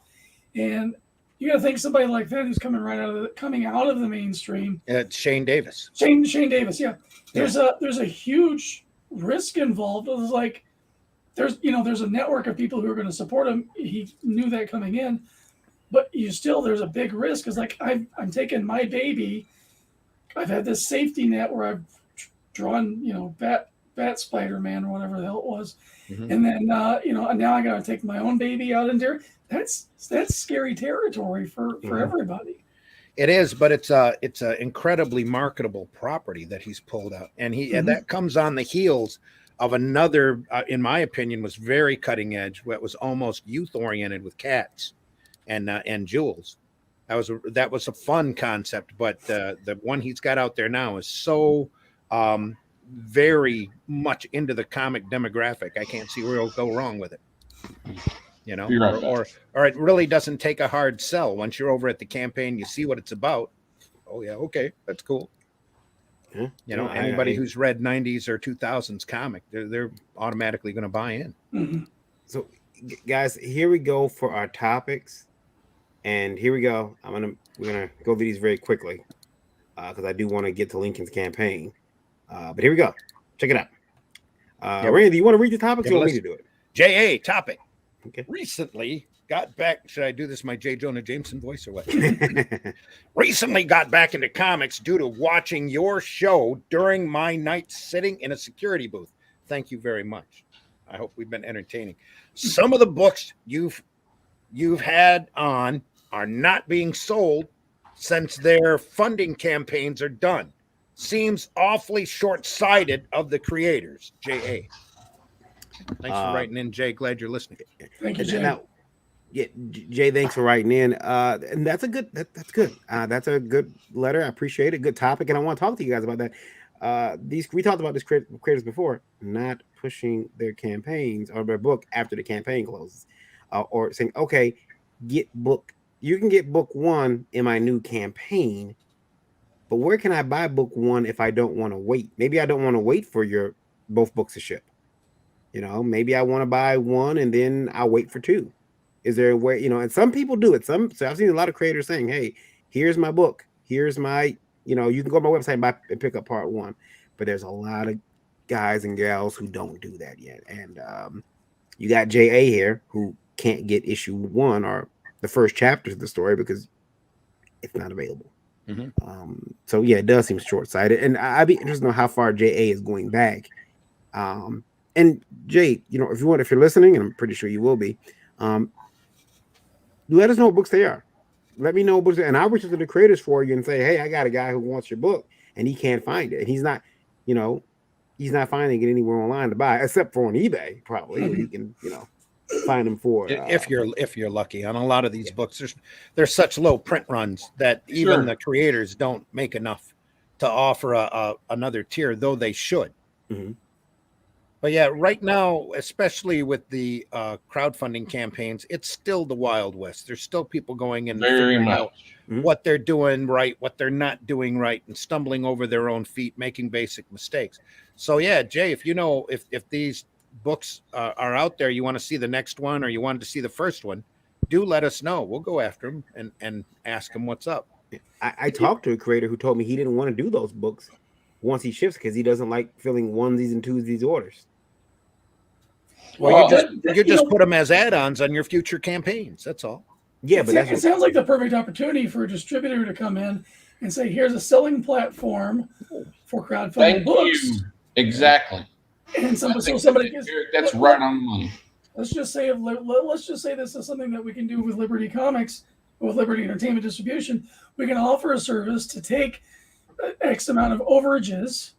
and you got to think somebody like that who's coming out of the mainstream. It's Shane Davis. Shane Davis, yeah. There's a huge risk involved. It was like there's a network of people who are going to support him. He knew that coming in, but there's a big risk. It's like I'm taking my baby. I've had this safety net where I've drawn Bat Spider-Man or whatever the hell it was. Mm-hmm. And then, and now I got to take my own baby out in there. That's scary territory for everybody. It is, but it's a incredibly marketable property that he's pulled out, and and that comes on the heels of another, in my opinion, was very cutting edge. What was almost youth oriented with Cats and Jules. That was a fun concept, but the one he's got out there now is so very much into the comic demographic. I can't see where it'll go wrong with it. Right, or it really doesn't take a hard sell. Once you're over at the campaign, you see what it's about. Oh yeah, okay, that's cool. Yeah. Anybody who's read 90s or 2000s comic, they're automatically going to buy in. Mm-hmm. So, guys, here we go for our topics, and here we go. We're gonna go through these very quickly because I do want to get to Lincoln's campaign. But here we go. Check it out. Randy, do you want to read the topics or want me to do it? JA topic. Okay. Recently got back. Should I do this my J. Jonah Jameson voice or what? Recently got back into comics due to watching your show during my night sitting in a security booth. Thank you very much. I hope we've been entertaining. Some of the books you've had on are not being sold since their funding campaigns are done. Seems awfully short-sighted of the creators. J.A. Thanks for writing in, Jay. Glad you're listening. Thank you, Jay. Now, yeah, Jay, thanks for writing in. And that's good. That's good. That's a good letter. I appreciate it. Good topic, and I want to talk to you guys about that. We talked about this creators before, not pushing their campaigns or their book after the campaign closes, or saying, "Okay, you can get book one in my new campaign." But where can I buy book one if I don't want to wait? Maybe I don't want to wait for your both books to ship. Maybe I want to buy one and then I'll wait for two. Is there a way, and some people do it. So I've seen a lot of creators saying, hey, here's my book. Here's my, you can go to my website and pick up part one. But there's a lot of guys and gals who don't do that yet. And you got J.A. here who can't get issue one or the first chapters of the story because it's not available. Mm-hmm. So yeah, it does seem short-sighted, and I'd be interested to know how far JA is going back. And Jay, if you're listening, and I'm pretty sure you will be, let us know what books they are. Let me know what books, and I'll reach out to the creators for you and say, hey, I got a guy who wants your book, and he can't find it, and he's not finding it anywhere online to buy, except for on eBay, probably, where you can, find them for if you're lucky. On a lot of these books, there's such low print runs that even the creators don't make enough to offer another tier, though they should. Mm-hmm. But yeah, right now, especially with the crowdfunding campaigns, it's still the Wild West. There's still people going in and figuring out what they're doing right, what they're not doing right, and stumbling over their own feet, making basic mistakes. So yeah, Jay, if if these books are out there, you want to see the next one or you wanted to see the first one, do let us know. We'll go after them and ask them what's up. I talked to a creator who told me he didn't want to do those books once he shifts because he doesn't like filling onesies and twosies orders. Well, you just put them as add-ons on your future campaigns. That's all. Yeah, but it sounds like the perfect opportunity for a distributor to come in and say, here's a selling platform for crowdfunding books. Exactly. And somebody that's right on the money. let's just say this is something that we can do with Liberty Comics, with Liberty Entertainment Distribution. We can offer a service to take X amount of overages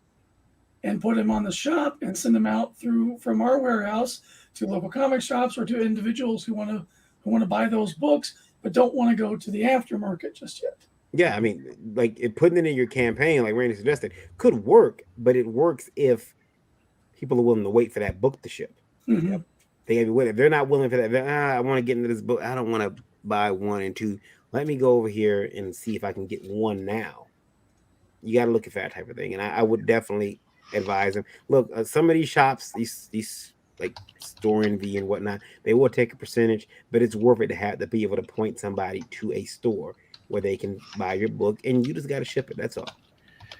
and put them on the shop and send them out from our warehouse to local comic shops or to individuals who want to buy those books but don't want to go to the aftermarket just yet. Yeah, I mean, like putting it in your campaign, like Randy suggested, could work, but it works if people are willing to wait for that book to ship. Mm-hmm. They gotta be willing. If they're not willing for that, I want to get into this book. I don't want to buy 1 and 2. Let me go over here and see if I can get 1 now. You got to look at that type of thing, and I would definitely advise them. Look, some of these shops, these like Store Envy and whatnot, they will take a percentage, but it's worth it to be able to point somebody to a store where they can buy your book, and you just got to ship it. That's all.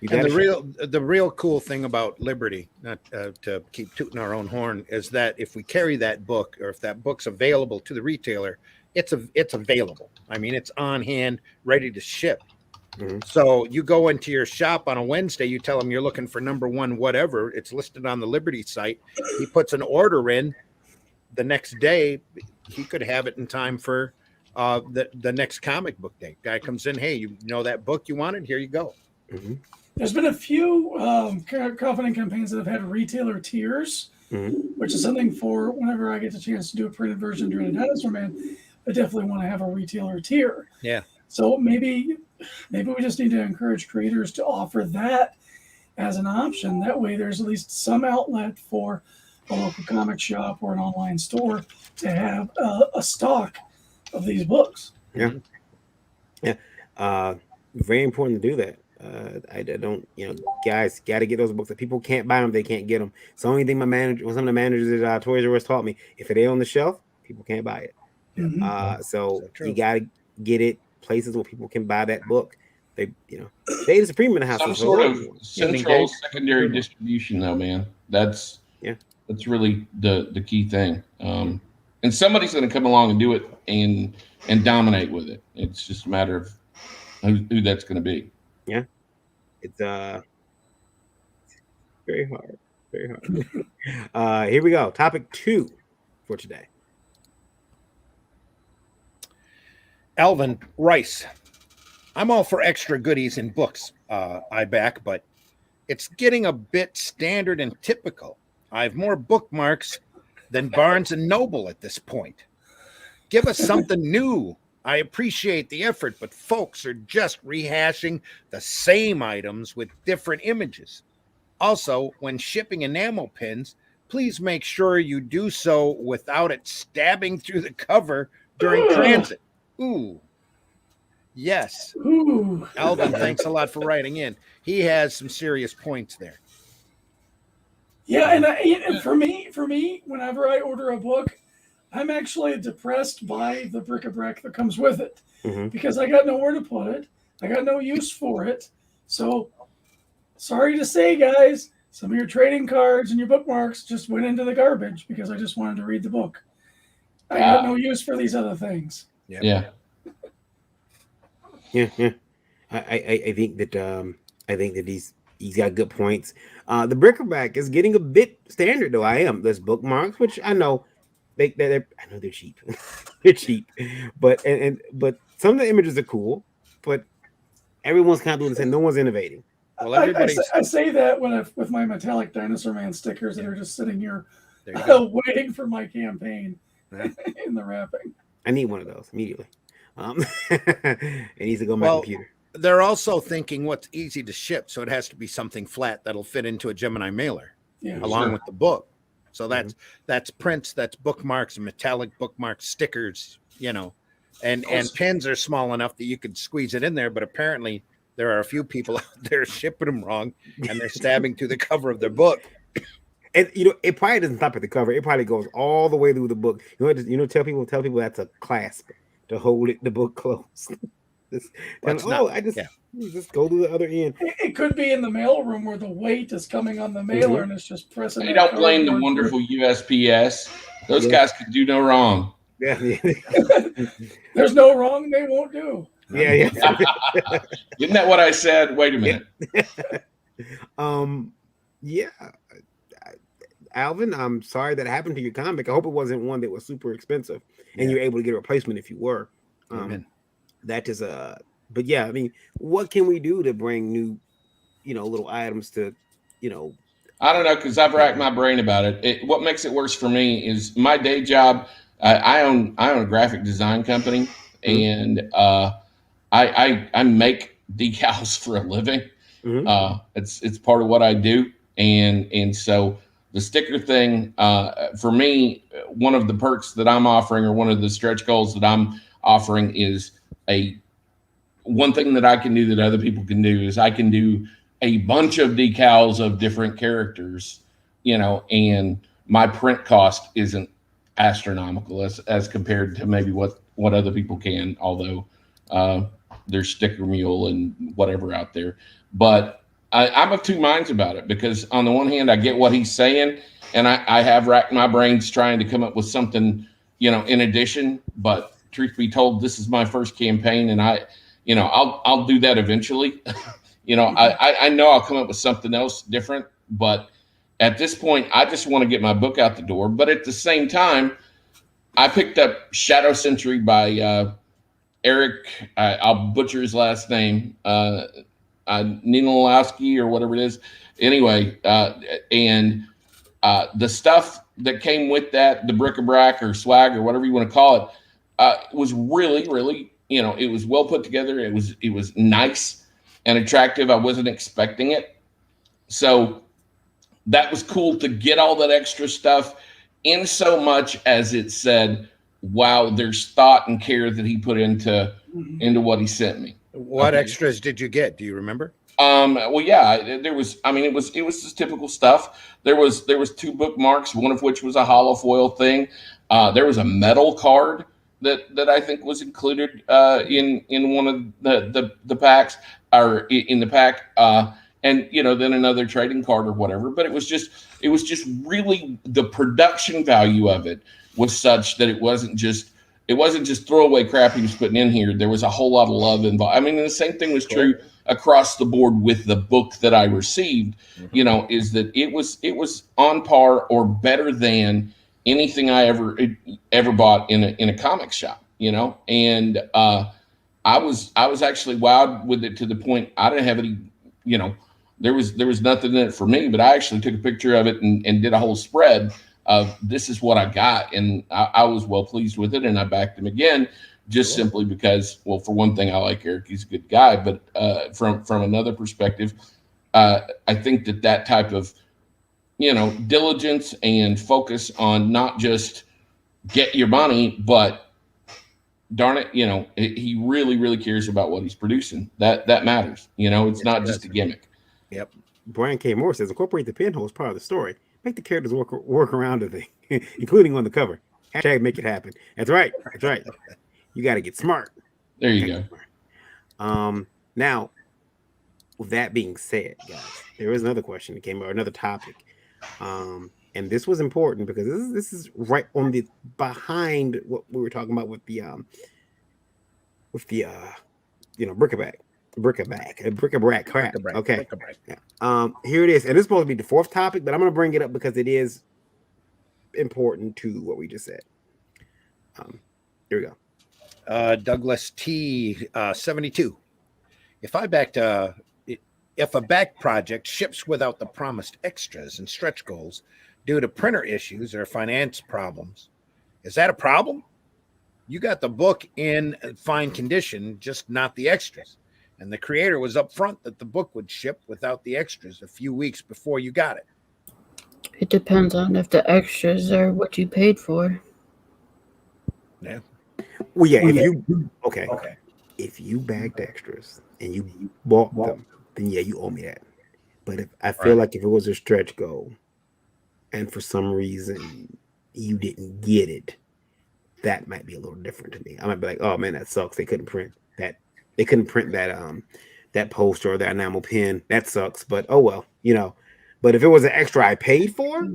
And the real cool thing about Liberty, not to keep tooting our own horn, is that if we carry that book, or if that book's available to the retailer, it's available. I mean, it's on hand, ready to ship. Mm-hmm. So you go into your shop on a Wednesday, you tell him you're looking for number 1, whatever. It's listed on the Liberty site. He puts an order in. The next day, he could have it in time for the next comic book day. Guy comes in, hey, you know that book you wanted? Here you go. Mm-hmm. There's been a few crowdfunding campaigns that have had retailer tiers, which is something for whenever I get the chance to do a printed version during a Dinosaur Man, I definitely want to have a retailer tier. Yeah. So maybe we just need to encourage creators to offer that as an option. That way there's at least some outlet for a local comic shop or an online store to have a stock of these books. Yeah. Very important to do that. I don't, guys got to get those books. If people can't buy them, they can't get them. It's the only thing some of the managers at Toys R Us taught me. If it ain't on the shelf, people can't buy it. Mm-hmm. So you got to get it places where people can buy that book. They Data Supreme in the house. Some sort of central secondary distribution, though, man. That's really the key thing. And somebody's going to come along and do it and dominate with it. It's just a matter of who that's going to be. Yeah, it's very hard. Here we go. Topic 2 for today. Alvin Rice. I'm all for extra goodies in books, I back, but it's getting a bit standard and typical. I have more bookmarks than Barnes and Noble at this point. Give us something new. I appreciate the effort, but folks are just rehashing the same items with different images. Also, when shipping enamel pins, please make sure you do so without it stabbing through the cover during transit. Ooh. Yes. Ooh. Alvin, thanks a lot for writing in. He has some serious points there. Yeah, and for me, whenever I order a book, I'm actually depressed by the bric-a-brac that comes with it because I got nowhere to put it. I got no use for it. So, sorry to say, guys, some of your trading cards and your bookmarks just went into the garbage because I just wanted to read the book. I got no use for these other things. Yeah. I think that he's got good points. The bric-a-brac is getting a bit standard, though. There's bookmarks, which I know they're cheap. They're cheap, but some of the images are cool, but everyone's kind of doing the same. No one's innovating. Well, I say that with my metallic Dinosaur Man stickers that are just sitting here waiting for my campaign in the wrapping. I need one of those immediately. It needs to go on my computer. They're also thinking what's easy to ship, so it has to be something flat that'll fit into a Gemini mailer along with the book. So that's prints, that's bookmarks, metallic bookmarks, stickers, and pins are small enough that you could squeeze it in there. But apparently there are a few people out there shipping them wrong, and they're stabbing through the cover of their book. And it probably doesn't stop at the cover. It probably goes all the way through the book. Tell people that's a clasp to hold the book closed. Just go to the other end. It could be in the mailroom where the weight is coming on the mailer and it's just pressing. They don't blame the wonderful USPS. Those guys could do no wrong. Yeah. There's no wrong they won't do. Yeah. Isn't that what I said? Wait a minute. Alvin, I'm sorry that happened to your comic. I hope it wasn't one that was super expensive, and you're able to get a replacement if you were. Amen. That is but yeah, I mean, what can we do to bring new, little items to, I don't know, because I've racked my brain about it. What makes it worse for me is my day job. I own a graphic design company, and I make decals for a living. It's part of what I do, and so the sticker thing for me, one of the perks that I'm offering, or one of the stretch goals that I'm offering, is one thing that I can do that other people can do is I can do a bunch of decals of different characters, and my print cost isn't astronomical as compared to maybe what other people can, although there's Sticker Mule and whatever out there. But I'm of two minds about it, because on the one hand, I get what he's saying, and I have racked my brains trying to come up with something, in addition. But truth be told, this is my first campaign, and I'll do that eventually. I know I'll come up with something else different, but at this point, I just want to get my book out the door. But at the same time, I picked up Shadow Century by Eric. I'll butcher his last name, Ninolowski or whatever it is. Anyway, and the stuff that came with that, the bric-a-brac or swag or whatever you want to call it, was really, really, it was well put together. It was nice and attractive. I wasn't expecting it. So that was cool to get all that extra stuff, in so much as it said, wow, there's thought and care that he put into what he sent me. What extras did you get? Do you remember? Well, yeah, there was, it was just typical stuff. There was 2 bookmarks, one of which was a hollow foil thing. There was a metal card that I think was included in one of the packs, or in the pack, and then another trading card or whatever. But it was just really, the production value of it was such that it wasn't just throwaway crap he was putting in here. There was a whole lot of love involved. And the same thing was true across the board with the book that I received. Is that it was on par or better than anything I ever bought in a comic shop. And I was actually wowed with it, to the point I didn't have any. There was nothing in it for me, but I actually took a picture of it and did a whole spread of, this is what I got, and I was well pleased with it, and I backed him again, just simply because, well, for one thing, I like Eric; he's a good guy. But from another perspective, I think that type of diligence and focus on not just get your money, but darn it, he really, really cares about what he's producing. That matters. It's not just a gimmick. Yep. Brian K. Moore says, incorporate the pinhole as part of the story. Make the characters work around the thing, including on the cover. Hashtag make it happen. That's right. You got to get smart. There you go. Now, with that being said, guys, there is another question that came up, another topic. And this was important because this is right on the behind what we were talking about with the bric-a-brac crap. Okay. Here it is, and this is supposed to be the 4th topic, but I'm going to bring it up because it is important to what we just said. Here we go. Douglas T 72. If a back project ships without the promised extras and stretch goals due to printer issues or finance problems, is that a problem? You got the book in fine condition, just not the extras. And the creator was upfront that the book would ship without the extras a few weeks before you got it. It depends on if the extras are what you paid for. Yeah. Well, yeah. If you bagged extras and you bought them, then yeah, you owe me that. But if I feel like if it was a stretch goal, and for some reason you didn't get it, that might be a little different to me. I might be like, oh man, that sucks. They couldn't print that. They couldn't print that poster or that enamel pin. That sucks. But oh well, But if it was an extra I paid for,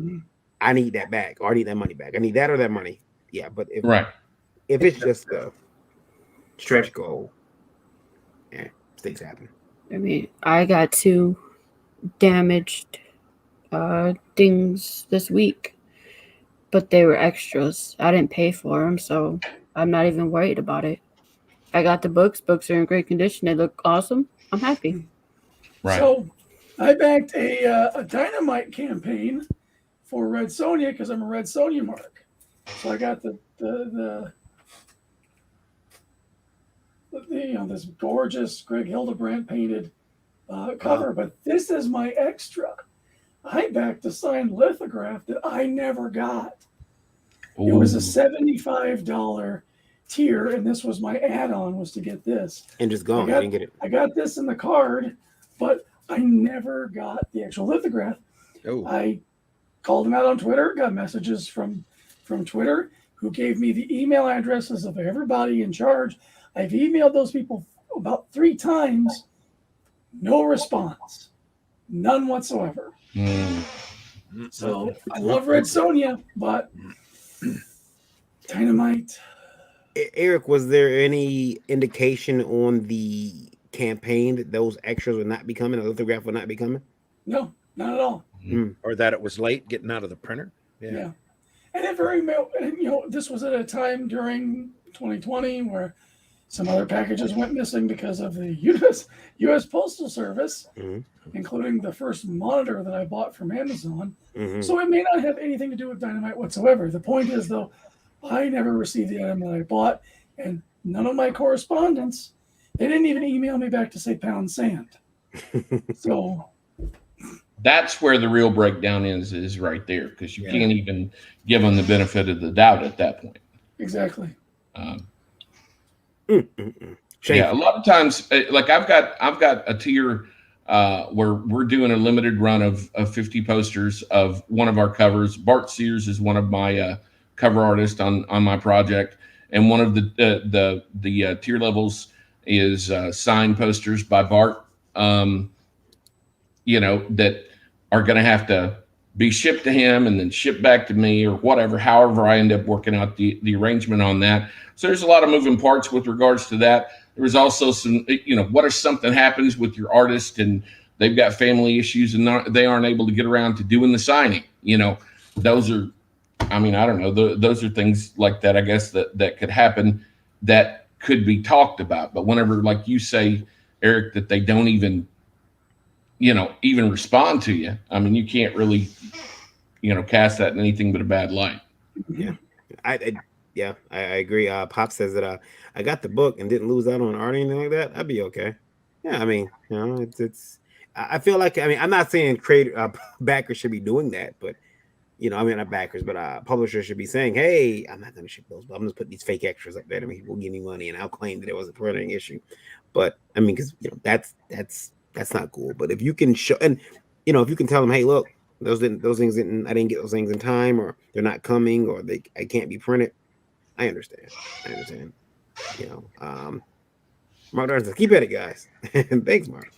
I need that back, or I need that money back. I need that or that money. Yeah, but if it's just a stretch goal, things happen. I got 2 damaged things this week, but they were extras. I didn't pay for them, so I'm not even worried about it. I got the books. Books are in great condition. They look awesome. I'm happy. Right. So I backed a Dynamite campaign for Red Sonja because I'm a Red Sonja mark. So I got the this gorgeous Greg Hildebrandt painted cover, but this is my extra. I backed a signed lithograph that I never got. It was a $75 tier, and this was my add-on was to get this. And just gone. I didn't get it. I got this in the card, but I never got the actual lithograph. Oh. I called him out on Twitter, got messages from Twitter who gave me the email addresses of everybody in charge. I've emailed those people about 3 times. No response. None whatsoever. So I love Red Sonja, but Dynamite. Eric, was there any indication on the campaign that those extras would not be coming, a lithograph would not be coming? No, not at all. Or that it was late getting out of the printer? Yeah. And this was at a time during 2020 where some other packages went missing because of the U.S. Postal Service, including the first monitor that I bought from Amazon. So it may not have anything to do with Dynamite whatsoever. The point is, though, I never received the item that I bought, and none of my correspondence, they didn't even email me back to say pound sand. So that's where the real breakdown is right there, because you can't even give them the benefit of the doubt at that point. Exactly. Yeah, a lot of times, like I've got a tier where we're doing a limited run of 50 posters of one of our covers. Bart Sears is one of my cover artists on my project, and one of the tier levels is signed posters by Bart. That are going to have to be shipped to him and then shipped back to me or whatever, however I end up working out the arrangement on that. So there's a lot of moving parts with regards to that. There was also some, what if something happens with your artist and they've got family issues and they aren't able to get around to doing the signing? Those are, I don't know, those are things like that, I guess, that could happen that could be talked about. But whenever, like you say, Eric, that they don't even respond to you, you can't really, cast that in anything but a bad light. Yeah. I agree. Pop says that I got the book and didn't lose out on art or anything like that. I'd be okay. Yeah, it's. I feel like I'm not saying backers should be doing that, but not backers, but publishers should be saying, hey, I'm not going to ship those, but I'm going to put these fake extras up there. People give me money, and I'll claim that it was a printing issue. But because that's not cool. But if you can show, and if you can tell them, hey, look, those things didn't, I didn't get those things in time, or they're not coming, or I can't be printed. I understand. Mark Darn says, keep at it, guys. Thanks, Mark.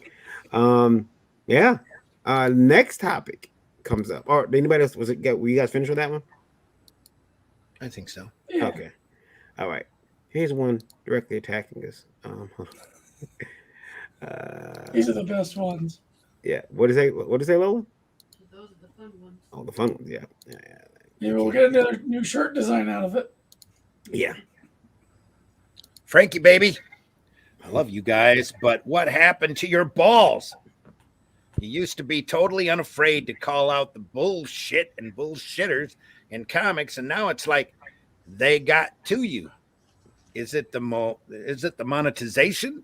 Next topic comes up. Or anybody else? Were you guys finished with that one? I think so. Yeah. Okay. All right. Here's one directly attacking us. These are the best ones. Yeah. What did it say, Lola? Those are the fun ones. Oh, the fun ones. Yeah. Yeah, we'll get another new shirt design out of it. Yeah. Frankie, baby, I love you guys, but what happened to your balls? You used to be totally unafraid to call out the bullshit and bullshitters in comics, and now it's like they got to you. Is it the monetization?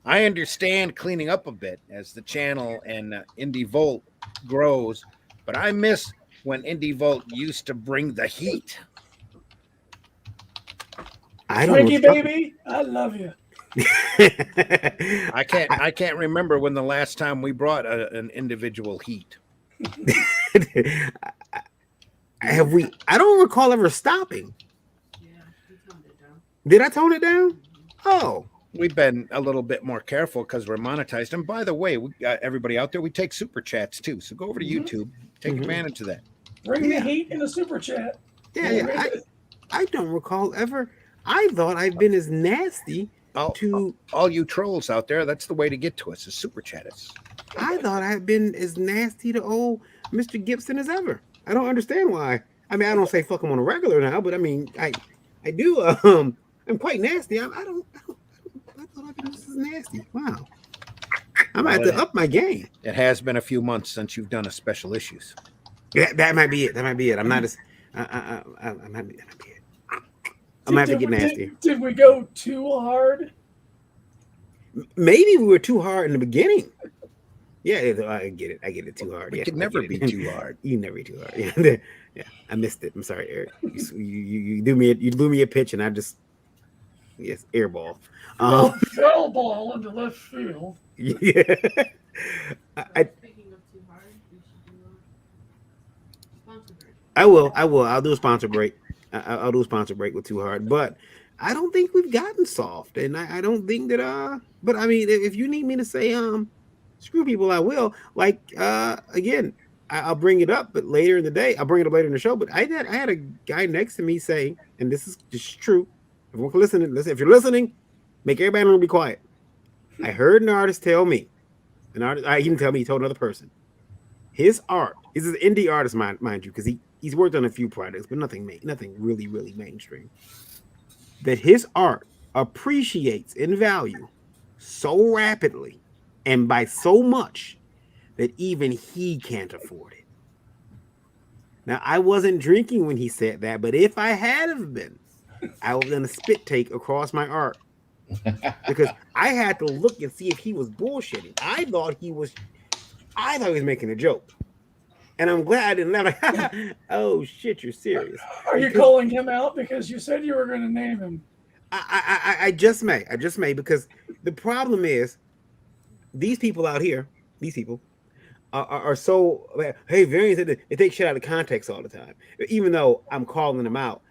I understand cleaning up a bit as the channel and Indie Volt grows, but I miss when Indie Volt used to bring the heat. Frankie, baby, I love you. I can't remember when the last time we brought an individual heat. Have we? I don't recall ever stopping. Yeah, you toned it down. Did I tone it down? Oh, we've been a little bit more careful because we're monetized. And by the way, we got everybody out there. We take super chats too, so go over to YouTube, take advantage of that. Bring the heat in the super chat. Yeah. I don't recall ever. I thought I've been as nasty to all you trolls out there. That's the way to get to us is super chat us. I thought I had been as nasty to old Mr. Gibson as ever. I don't understand why. I mean, I don't say fuck him on a regular now, but I mean, I do. I'm quite nasty. I thought this is nasty. Wow. I might have to up my game. It has been a few months since you've done a special issues. That might be it. That might be it. I'm not as. I might be. That might be it. I might have to get nasty. Did we go too hard? Maybe we were too hard in the beginning. Yeah, I get it. I get it too hard. We Yeah, could never be too hard. You never be too hard. Yeah, yeah. I missed it. I'm sorry, Eric. You blew me a pitch, and I just airball. Foul ball into left field. Yeah. I will. I'll do a sponsor break. I'll do a sponsor break with Too Hard, but I don't think we've gotten soft, and I don't think that. But I mean, if you need me to say screw people, I will. Like again, I'll bring it up, but later in the day, I'll bring it up later in the show. But I had a guy next to me say, and this is just true. Everyone can listen. Listen, if you're listening, make everybody in the room be quiet. I heard an artist tell me, he didn't tell me, he told another person. His art, he's an indie artist, mind you, because he's worked on a few projects, but nothing really, really mainstream. That his art appreciates in value so rapidly and by so much that even he can't afford it. Now, I wasn't drinking when he said that, but if I had have been, I would have done a spit take across my art. Because I had to look and see if he was bullshitting. I thought he was making a joke. And I'm glad I didn't laugh. Oh shit, you're serious. Are you calling him out because you said you were going to name him? I just may because the problem is these people out here, are so hey, variants, they take shit out of context all the time. Even though I'm calling them out.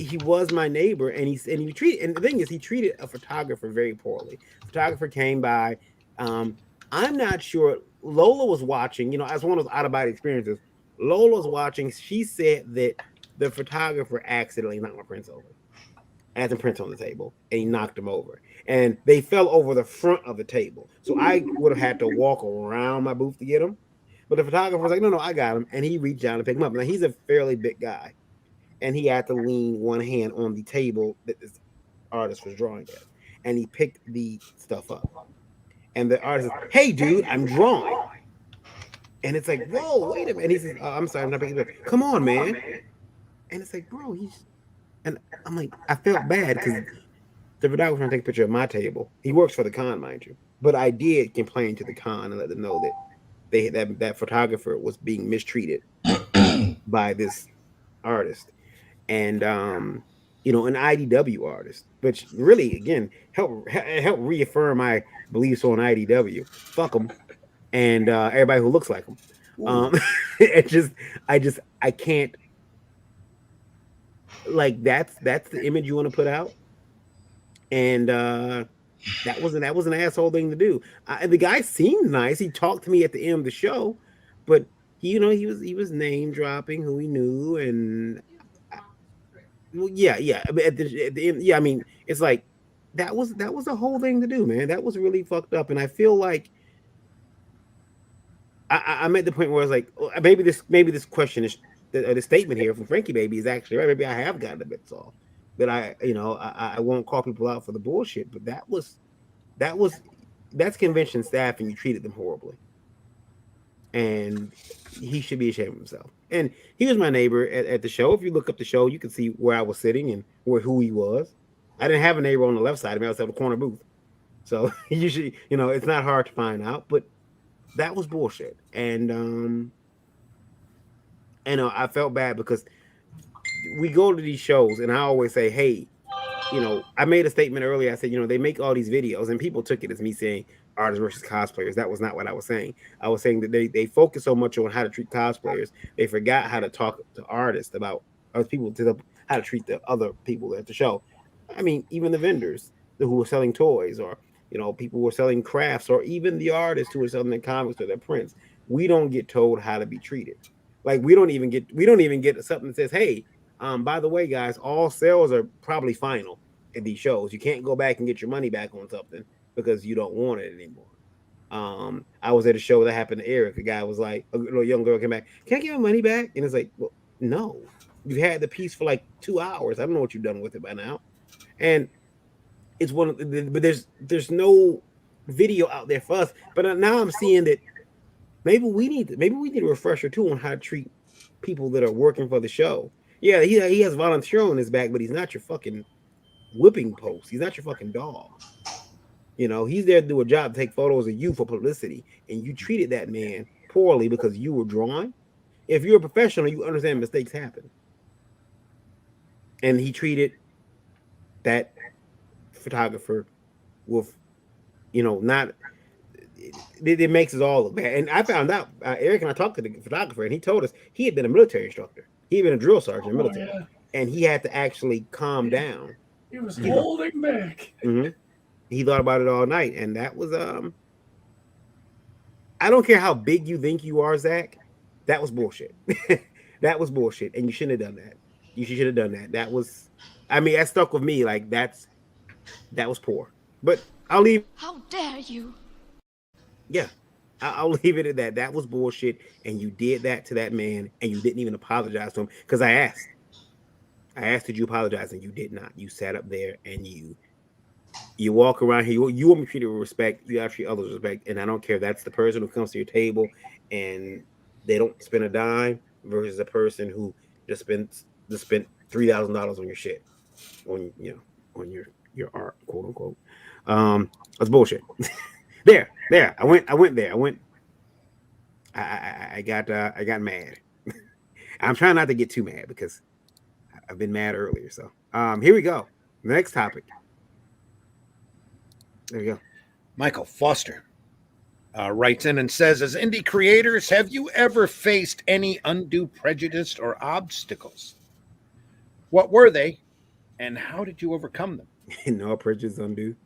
He was my neighbor, and he treated, and the thing is, he treated a photographer very poorly. Photographer came by. I'm not sure. Lola was watching. As one of those out of body experiences. Lola was watching. She said that the photographer accidentally knocked my prints over, had some prints on the table, and he knocked them over, and they fell over the front of the table. So I would have had to walk around my booth to get them. But the photographer was like, "No, I got them," and he reached down to pick them up. Now he's a fairly big guy. And he had to lean one hand on the table that this artist was drawing at. And he picked the stuff up. And the artist says, "Hey, dude, I'm drawing." And it's like, "Whoa, wait a minute." And he says, "I'm sorry, I'm not picking it up. Come on, man." And it's like, bro, and I'm like, I felt bad because the photographer was trying to take a picture of my table. He works for the con, mind you. But I did complain to the con and let them know that that photographer was being mistreated by this artist. And an IDW artist, which really again help reaffirm my beliefs on IDW. Fuck them, and everybody who looks like them. I can't. Like that's the image you want to put out, and that was an asshole thing to do. The guy seemed nice. He talked to me at the end of the show, but he was name dropping who he knew and. Well, yeah. But at the end, yeah. I mean, it's like that was a whole thing to do, man. That was really fucked up, and I feel like I'm at the point where I was like, maybe this question is the statement here from Frankie Baby is actually right. Maybe I have gotten a bit soft, but I won't call people out for the bullshit. But that's convention staff, and you treated them horribly, and he should be ashamed of himself. And he was my neighbor at the show. If you look up the show, you can see where I was sitting and who he was. I didn't have a neighbor on the left side of me. I was at the corner booth. So usually, it's not hard to find out. But that was bullshit. And I felt bad because we go to these shows and I always say, hey, I made a statement earlier. I said, they make all these videos and people took it as me saying artists versus cosplayers. That was not what I was saying. I was saying that they focus so much on how to treat cosplayers. They forgot how to talk to artists about other people, how to treat the other people at the show. I mean, even the vendors who were selling toys or, people who were selling crafts or even the artists who were selling their comics or their prints. We don't get told how to be treated. Like we don't even get something that says, hey, by the way, guys, all sales are probably final at these shows. You can't go back and get your money back on something because you don't want it anymore. I was at a show that happened to Eric. The guy was like, a little young girl came back, can I get my money back? And it's like, well, no, you had the piece for like 2 hours. I don't know what you've done with it by now. And it's one of the, but there's no video out there for us. But now I'm seeing that maybe we need a refresher too on how to treat people that are working for the show. Yeah, he has volunteer on his back, but he's not your fucking whipping post. He's not your fucking dog. You know, he's there to do a job, take photos of you for publicity, and you treated that man poorly because you were drawing. If you're a professional, you understand mistakes happen. And he treated that photographer with, you know, not. It makes us all look bad. And I found out, Eric and I talked to the photographer, and he told us he had been a military instructor. He had been a drill sergeant in the military, and he had to actually calm down. He was holding back. Mm-hmm. He thought about it all night, and that was I don't care how big you think you are, Zach. That was bullshit. That was bullshit, and you shouldn't have done that. You should have done that. That was, I mean, that stuck with me. Like that was poor. But I'll leave. How dare you? Yeah, I'll leave it at that. That was bullshit, and you did that to that man, and you didn't even apologize to him because I asked, did you apologize, and you did not. You sat up there and you walk around here. You want me to treat it with respect. You have to treat others with respect, and I don't care if that's the person who comes to your table and they don't spend a dime versus a person who just spent $3,000 on your shit, on your art, quote unquote. That's bullshit. There. I went there. I got mad. I'm trying not to get too mad because I've been mad earlier. So here we go. Next topic. There we go. Michael Foster writes in and says, as indie creators, have you ever faced any undue prejudice or obstacles? What were they, and how did you overcome them? No prejudice undue.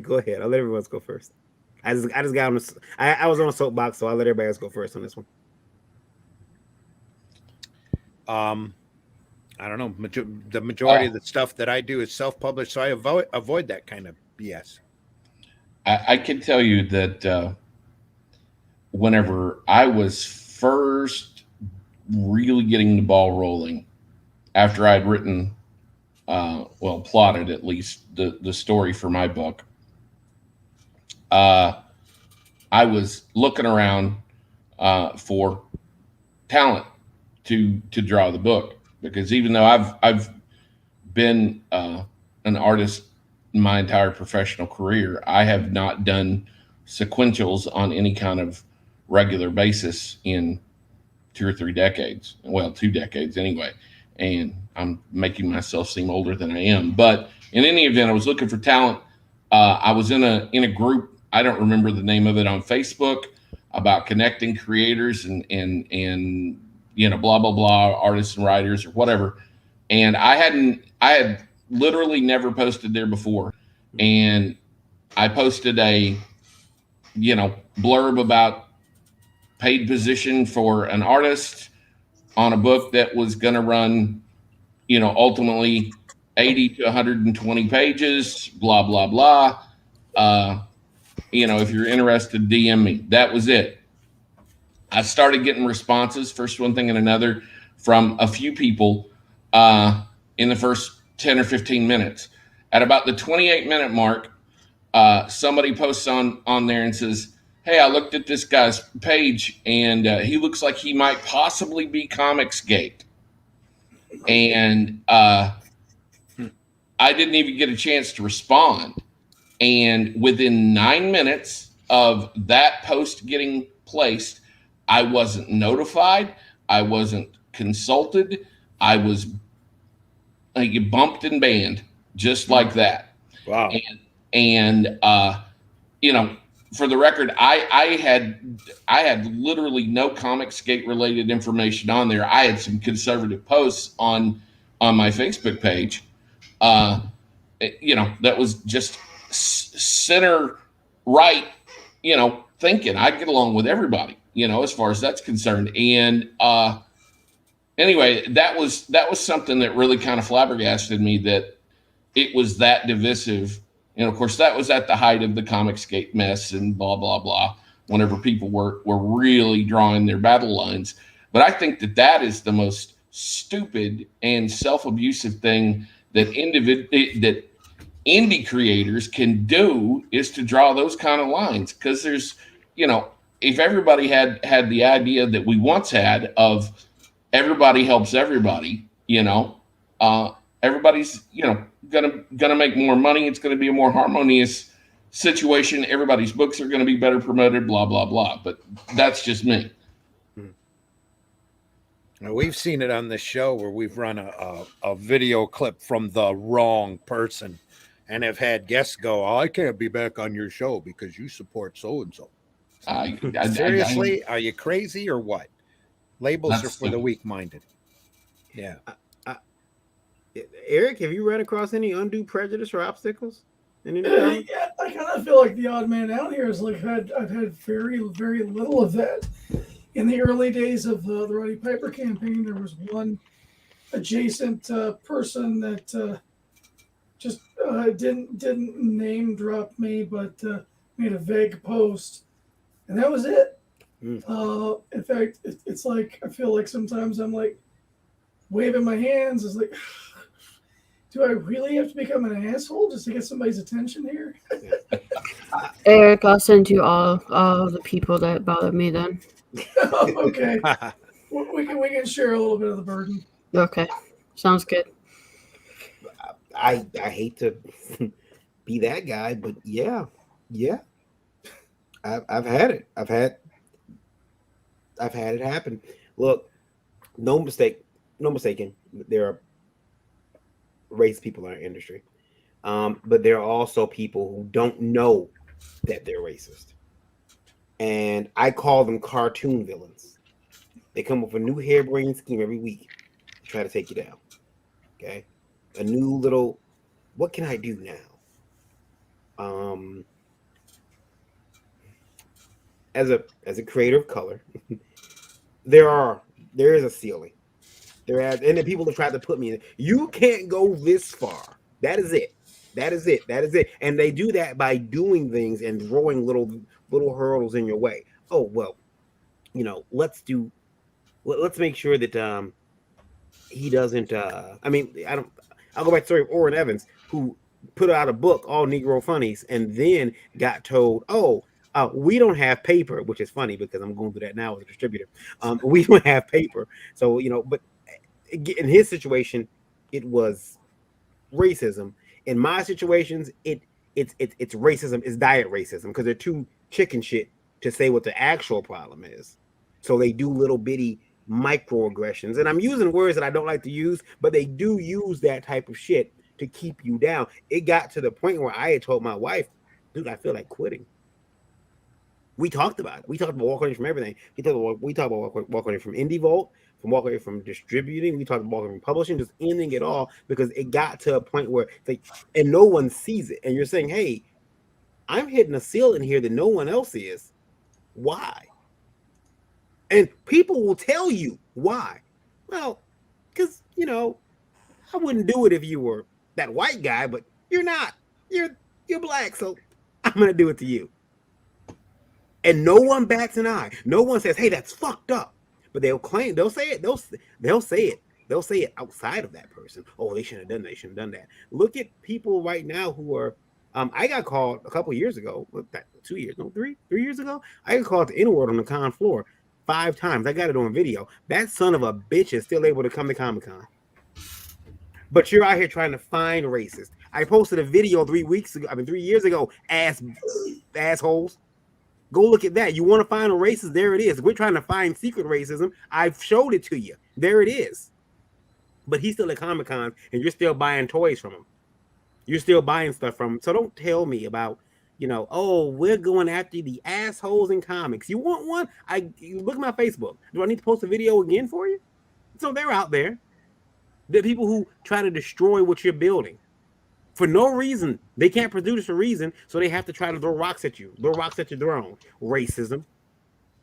Go ahead. I'll let everyone else go first. I just got on I was on a soapbox, so I'll let everybody else go first on this one. I don't know. The majority of the stuff that I do is self-published, so I avoid that kind of BS. I can tell you that whenever I was first really getting the ball rolling, after I'd written, plotted at least the story for my book, I was looking around for talent to draw the book, because even though I've been an artist my entire professional career, I have not done sequentials on any kind of regular basis in 2 or 3 decades. Well, 2 decades anyway. And I'm making myself seem older than I am. But in any event, I was looking for talent. I was in a group, I don't remember the name of it, on Facebook, about connecting creators and you know, blah, blah, blah, artists and writers or whatever. And I had literally never posted there before. And I posted a, you know, blurb about paid position for an artist on a book that was going to run, you know, ultimately 80 to 120 pages, blah, blah, blah. You know, if you're interested, DM me. That was it. I started getting responses, first one thing and another, from a few people in the first 10 or 15 minutes. At about the 28-minute mark, somebody posts on there and says, hey, I looked at this guy's page, and he looks like he might possibly be Comicsgate. And I didn't even get a chance to respond. And within 9 minutes of that post getting placed, I wasn't notified. I wasn't consulted. I was bumped and banned just like that. Wow. And you know, for the record, I had literally no Comicsgate related information on there. I had some conservative posts on my Facebook page, you know, that was just center right, you know, thinking. I get along with everybody, you know, as far as that's concerned. And anyway, that was something that really kind of flabbergasted me, that it was that divisive And of course, that was at the height of the Comicsgate mess and blah, blah, blah, whenever people were really drawing their battle lines. But I think that is the most stupid and self-abusive thing that indie creators can do, is to draw those kind of lines. Because there's, if everybody had the idea that we once had of everybody helps everybody, everybody's, gonna make more money. It's gonna be a more harmonious situation. Everybody's books are gonna be better promoted, blah, blah, blah. But that's just me. Now, we've seen it on the show where we've run a video clip from the wrong person and have had guests go, "Oh, I can't be back on your show because you support so-and-so." Seriously, are you crazy or what? Labels are for the weak-minded. Yeah. Eric, have you run across any undue prejudice or obstacles? Yeah, I kind of feel like the odd man out here is like I've had very, very little of that. In the early days of the Roddy Piper campaign, there was one adjacent person that just didn't name drop me, but made a vague post, and that was it. In fact, it's like I feel like sometimes I'm like waving my hands. It's like, do I really have to become an asshole just to get somebody's attention here? Eric, I'll send you all the people that bother me then. Okay. we can share a little bit of the burden. Okay. Sounds good. I hate to be that guy, but yeah. I've had it. I've had it happen. Look, no mistaking. There are racist people in our industry, but there are also people who don't know that they're racist, and I call them cartoon villains. They come up with a new harebrained scheme every week to try to take you down. Okay, a new little. What can I do now? As a creator of color, there is a ceiling. And the people have tried to put me in. You can't go this far. That is it. And they do that by doing things and throwing little hurdles in your way. Oh well, let's make sure that he doesn't. I'll go back to the story of Orrin Evans, who put out a book, All Negro Funnies, and then got told, we don't have paper, which is funny because I'm going through that now as a distributor. We don't have paper. So, but in his situation, it was racism. In my situations, it's racism, it's diet racism, because they're too chicken shit to say what the actual problem is. So they do little bitty microaggressions. And I'm using words that I don't like to use, but they do use that type of shit to keep you down. It got to the point where I had told my wife, dude, I feel like quitting. We talked about it. We talked about walking away from everything. We talked about walking away from Indie Vault, from walking away from distributing. We talked about walking away from publishing, just ending it all, because it got to a point where and no one sees it. And you're saying, hey, I'm hitting a ceiling here that no one else is. Why? And people will tell you why. Well, because, I wouldn't do it if you were that white guy, but you're not. You're black, so I'm going to do it to you. And no one bats an eye. No one says, hey, that's fucked up. But they'll say it. They'll say it outside of that person. Oh, they shouldn't have done that. They shouldn't have done that. Look at people right now who are, I got called a couple years ago, 3 years ago. I got called to N-word on the con floor 5 times. I got it on video. That son of a bitch is still able to come to Comic-Con. But you're out here trying to find racist. I posted a video 3 years ago, assholes. Go look at that. You want to find a racist? There it is. We're trying to find secret racism. I've showed it to you. There it is. But he's still at Comic-Con, and you're still buying toys from him. You're still buying stuff from him. So don't tell me about, we're going after the assholes in comics. You want one? Look at my Facebook. Do I need to post a video again for you? So they're out there. The people who try to destroy what you're building. For no reason. They can't produce a reason, so they have to try to throw rocks at you. Throw rocks at your throne. Racism.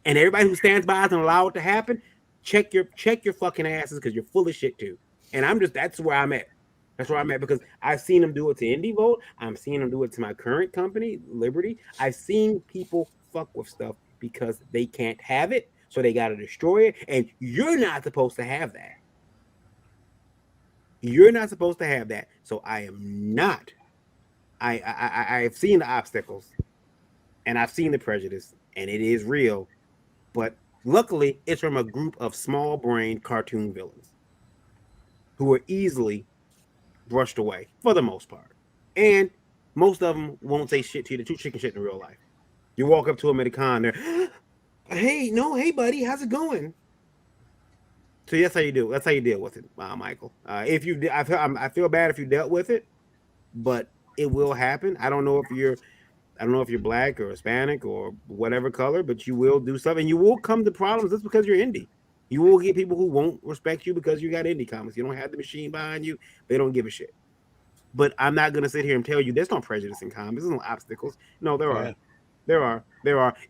And everybody who stands by and allow it to happen, check your fucking asses, because you're full of shit too. And that's where I'm at. That's where I'm at, because I've seen them do it to Indie Vote. I'm seeing them do it to my current company, Liberty. I've seen people fuck with stuff because they can't have it, so they got to destroy it. And you're not supposed to have that. You're not supposed to have that. So I am not. I've seen the obstacles, and I've seen the prejudice, and it is real. But luckily, it's from a group of small-brained cartoon villains who are easily brushed away for the most part. And most of them won't say shit to you. They're too chicken shit in real life. You walk up to them at a con, they're, hey buddy, how's it going? So that's how you do. That's how you deal with it, Michael. If you, I feel bad if you dealt with it, but it will happen. I don't know if you're black or Hispanic or whatever color, but you will do something. You will come to problems just because you're indie. You will get people who won't respect you because you got indie comics. You don't have the machine behind you. They don't give a shit. But I'm not going to sit here and tell you there's no prejudice in comics. There's no obstacles. No, there are. There are.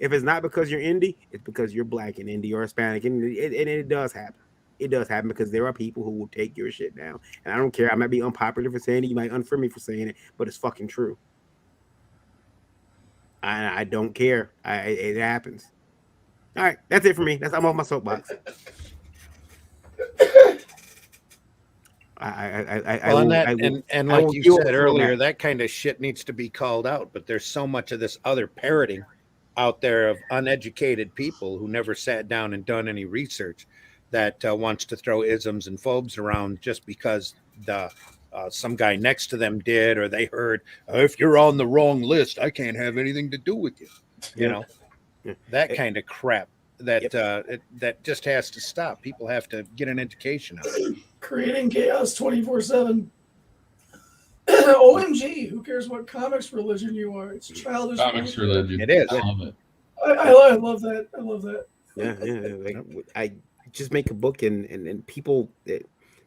If it's not because you're indie, it's because you're black and indie or Hispanic. And it does happen. It does happen because there are people who will take your shit down. And I don't care. I might be unpopular for saying it. You might unfriend me for saying it, but it's fucking true. I don't care. It happens. All right, that's it for me. I'm off my soapbox. And like you said earlier, that kind of shit needs to be called out. But there's so much of this other parroting out there of uneducated people who never sat down and done any research that wants to throw isms and phobes around just because some guy next to them did, or they heard, if you're on the wrong list, I can't have anything to do with you. You know, that kind of crap that just has to stop. People have to get an education out of it. Creating chaos 24/7. OMG, who cares what comics religion you are? It's childish. Comics religion. It is. I love it. I love that. I love that. Yeah. Like, I just make a book and people,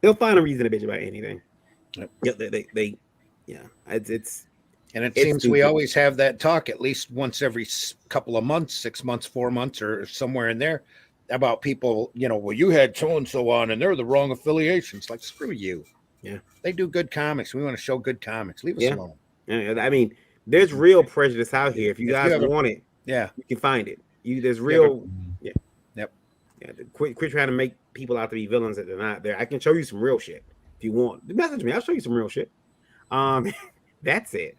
they'll find a reason to bitch about anything. Yep. Yeah, it's and it seems stupid. we always have that talk at least once every couple of months, 6 months, 4 months, or somewhere in there, about people, well, you had so and so on and they're the wrong affiliations. Like, screw you. Yeah, they do good comics. We want to show good comics. Leave us alone. Yeah, I mean, there's real prejudice out here. If you guys want it, you can find it. There's real. Quit trying to make people out to be villains that they're not. There, I can show you some real shit if you want. Message me. I'll show you some real shit. That's it,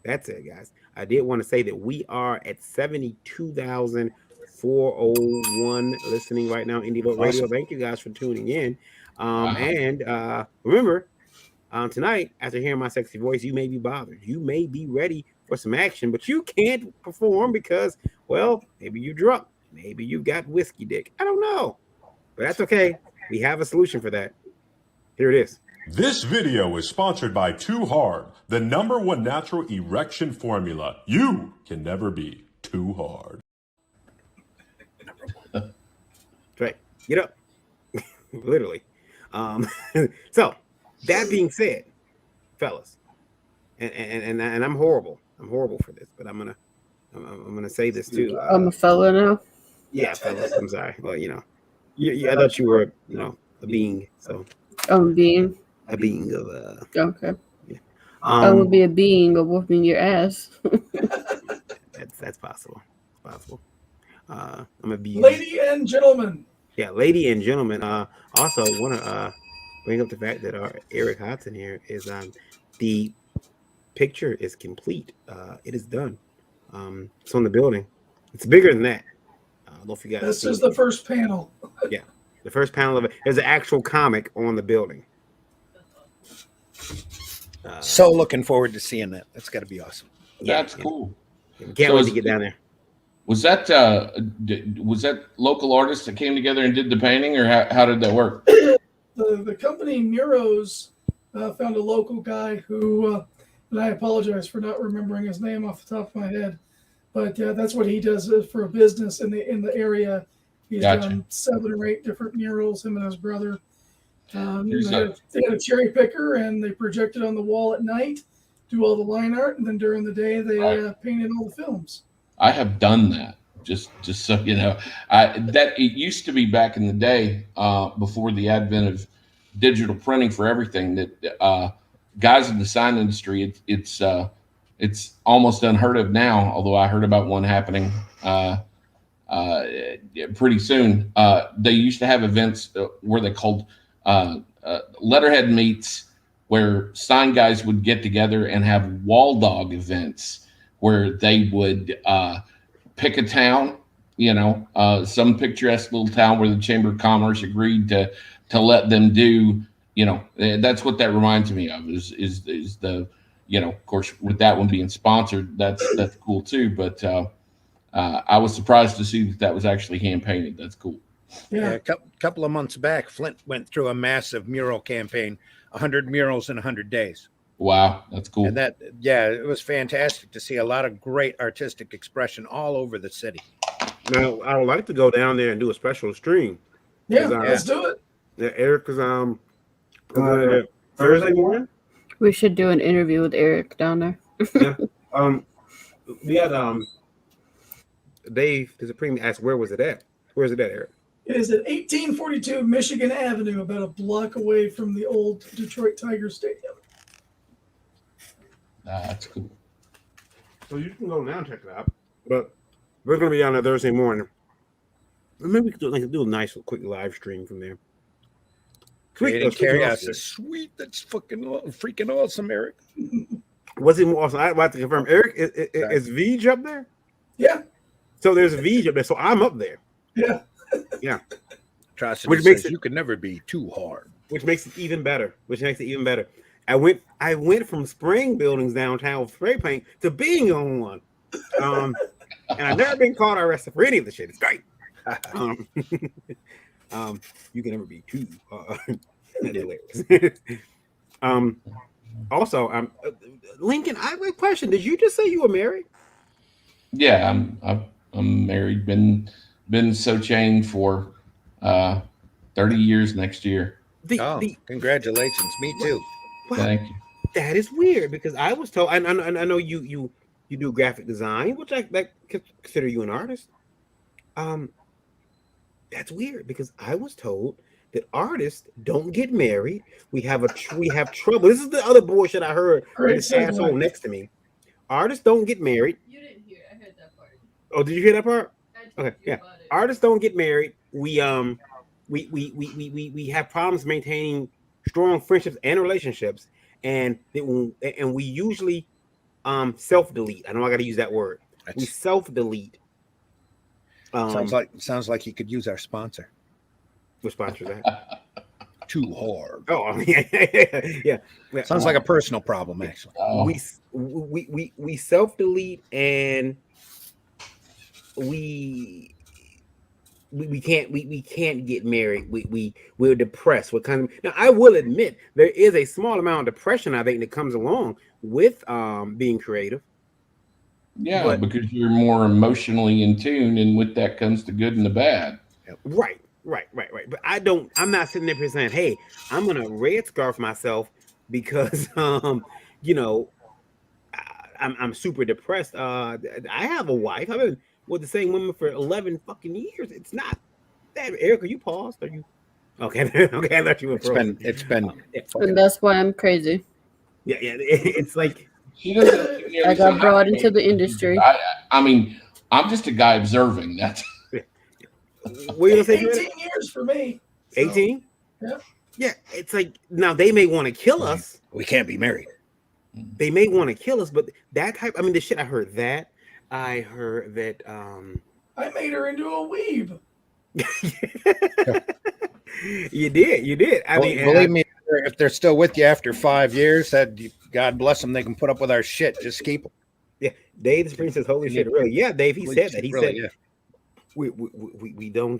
guys. I did want to say that we are at 72,401 listening right now. Indie Vote Radio. Thank you guys for tuning in. And remember, tonight, after hearing my sexy voice, you may be bothered. You may be ready for some action, but you can't perform because, well, maybe you're drunk. Maybe you got whiskey dick. I don't know. But that's okay. We have a solution for that. Here it is. This video is sponsored by Too Hard, the #1 natural erection formula. You can never be too hard. That's right. Get up. Literally. So that being said, fellas, and I'm horrible. I'm horrible for this, but I'm gonna say this too. I'm a fella now. Yeah, fellas. I'm sorry. Well, I thought you were, a being. So I'm a being. A being of Okay. Yeah. I would be a being of whooping your ass. That's possible. It's possible. I'm a being. Lady and gentlemen. Yeah, lady and gentlemen. Also want to bring up the fact that our Eric Hodson here is the picture is complete. It is done. It's on the building. It's bigger than that. I don't know if you guys. This is the first panel. Yeah, the first panel of it. There's an actual comic on the building. So looking forward to seeing that. That's got to be awesome. That's cool. Can't wait to get down there. Was that local artists that came together and did the painting, or how did that work? The company Nero's found a local guy who, and I apologize for not remembering his name off the top of my head, but that's what he does for a business in the area. He's done 7 or 8 different murals. Him and his brother. They had a cherry picker, and they projected on the wall at night, do all the line art, and then during the day they painted all the films. I have done that, just so you know. That it used to be back in the day, before the advent digital printing for everything. That guys in the sign industry, it's almost unheard of now. Although I heard about one happening pretty soon. They used to have events where they called letterhead meets, where sign guys would get together and have wall dog events where they would pick a town, some picturesque little town where the Chamber of Commerce agreed to let them do, that's what that reminds me of is the, of course, with that one being sponsored, that's cool too. But I was surprised to see that was actually hand painted. That's cool. Yeah, a couple of months back, Flint went through a massive mural campaign, 100 murals in 100 days. Wow, that's cool. And it was fantastic to see a lot of great artistic expression all over the city. Now, I would like to go down there and do a special stream. Yeah, let's do it. Yeah, Eric is Thursday morning. We should do an interview with Eric down there. Yeah. We had Dave, the Supreme, asked where was it at? Where is it at, Eric? It is at 1842 Michigan Avenue, about a block away from the old Detroit Tiger Stadium. That's cool. So you can go down and check it out. But we're going to be down there Thursday morning. Maybe we could do a nice, quick live stream from there. Creating chaos is sweet. That's freaking awesome, Eric. Was it more awesome? I'd like to confirm. Eric, is Vij up there? Yeah. So there's Vij up there. So I'm up there. Yeah. Yeah. Which makes you can never be too hard. Which makes it even better. I went from spraying buildings downtown with spray paint to being on one. And I've never been caught or arrested for any of the shit. It's great. You can never be too hard. Also, Lincoln, I have a question. Did you just say you were married? Yeah, I'm married. Been so chained for 30 years next year. Congratulations. Me too. Wow, thank you. That is weird because I was told, I know you do graphic design, which I consider you an artist. That's weird because I was told that artists don't get married. We have trouble. This is the other bullshit I heard from this asshole next to me. Artists don't get married. You didn't hear. I heard that part. Oh, did you hear that part? Okay, yeah. Artists don't get married. We have problems maintaining strong friendships and relationships, and we usually self-delete. I know I got to use that word. We self-delete. Sounds like you could use our sponsor. Which sponsor is that? Too hard. Oh, yeah. Sounds like a personal problem, actually. We self-delete and we can't get married. We're depressed. Now I will admit there is a small amount of depression I think that comes along with being creative. Yeah, because you're more emotionally in tune, and with that comes the good and the bad. Right. But I'm not sitting there saying, hey, I'm gonna red scarf myself because I'm super depressed. I have a wife. I've been with the same woman for 11 fucking years. It's not that. Erica, you paused? Are you okay? Okay, I thought you were. It's been. And that's why I'm crazy. Yeah. It's like she doesn't. I got brought into the industry. I mean, I'm just a guy observing. That's. What are you gonna say? 18 years for me. 18? Yeah. Yeah. It's like now they may want to kill us. We can't be married. They may want to kill us, but that type. I mean, the shit I heard that. I heard that. I made her into a weeb. You did. I mean, believe me, if they're still with you after 5 years, that God bless them, they can put up with our shit. Just keep them. Yeah, Dave the Spring says, "Holy shit, really?" Yeah, Dave, he said that. He said, yeah. We don't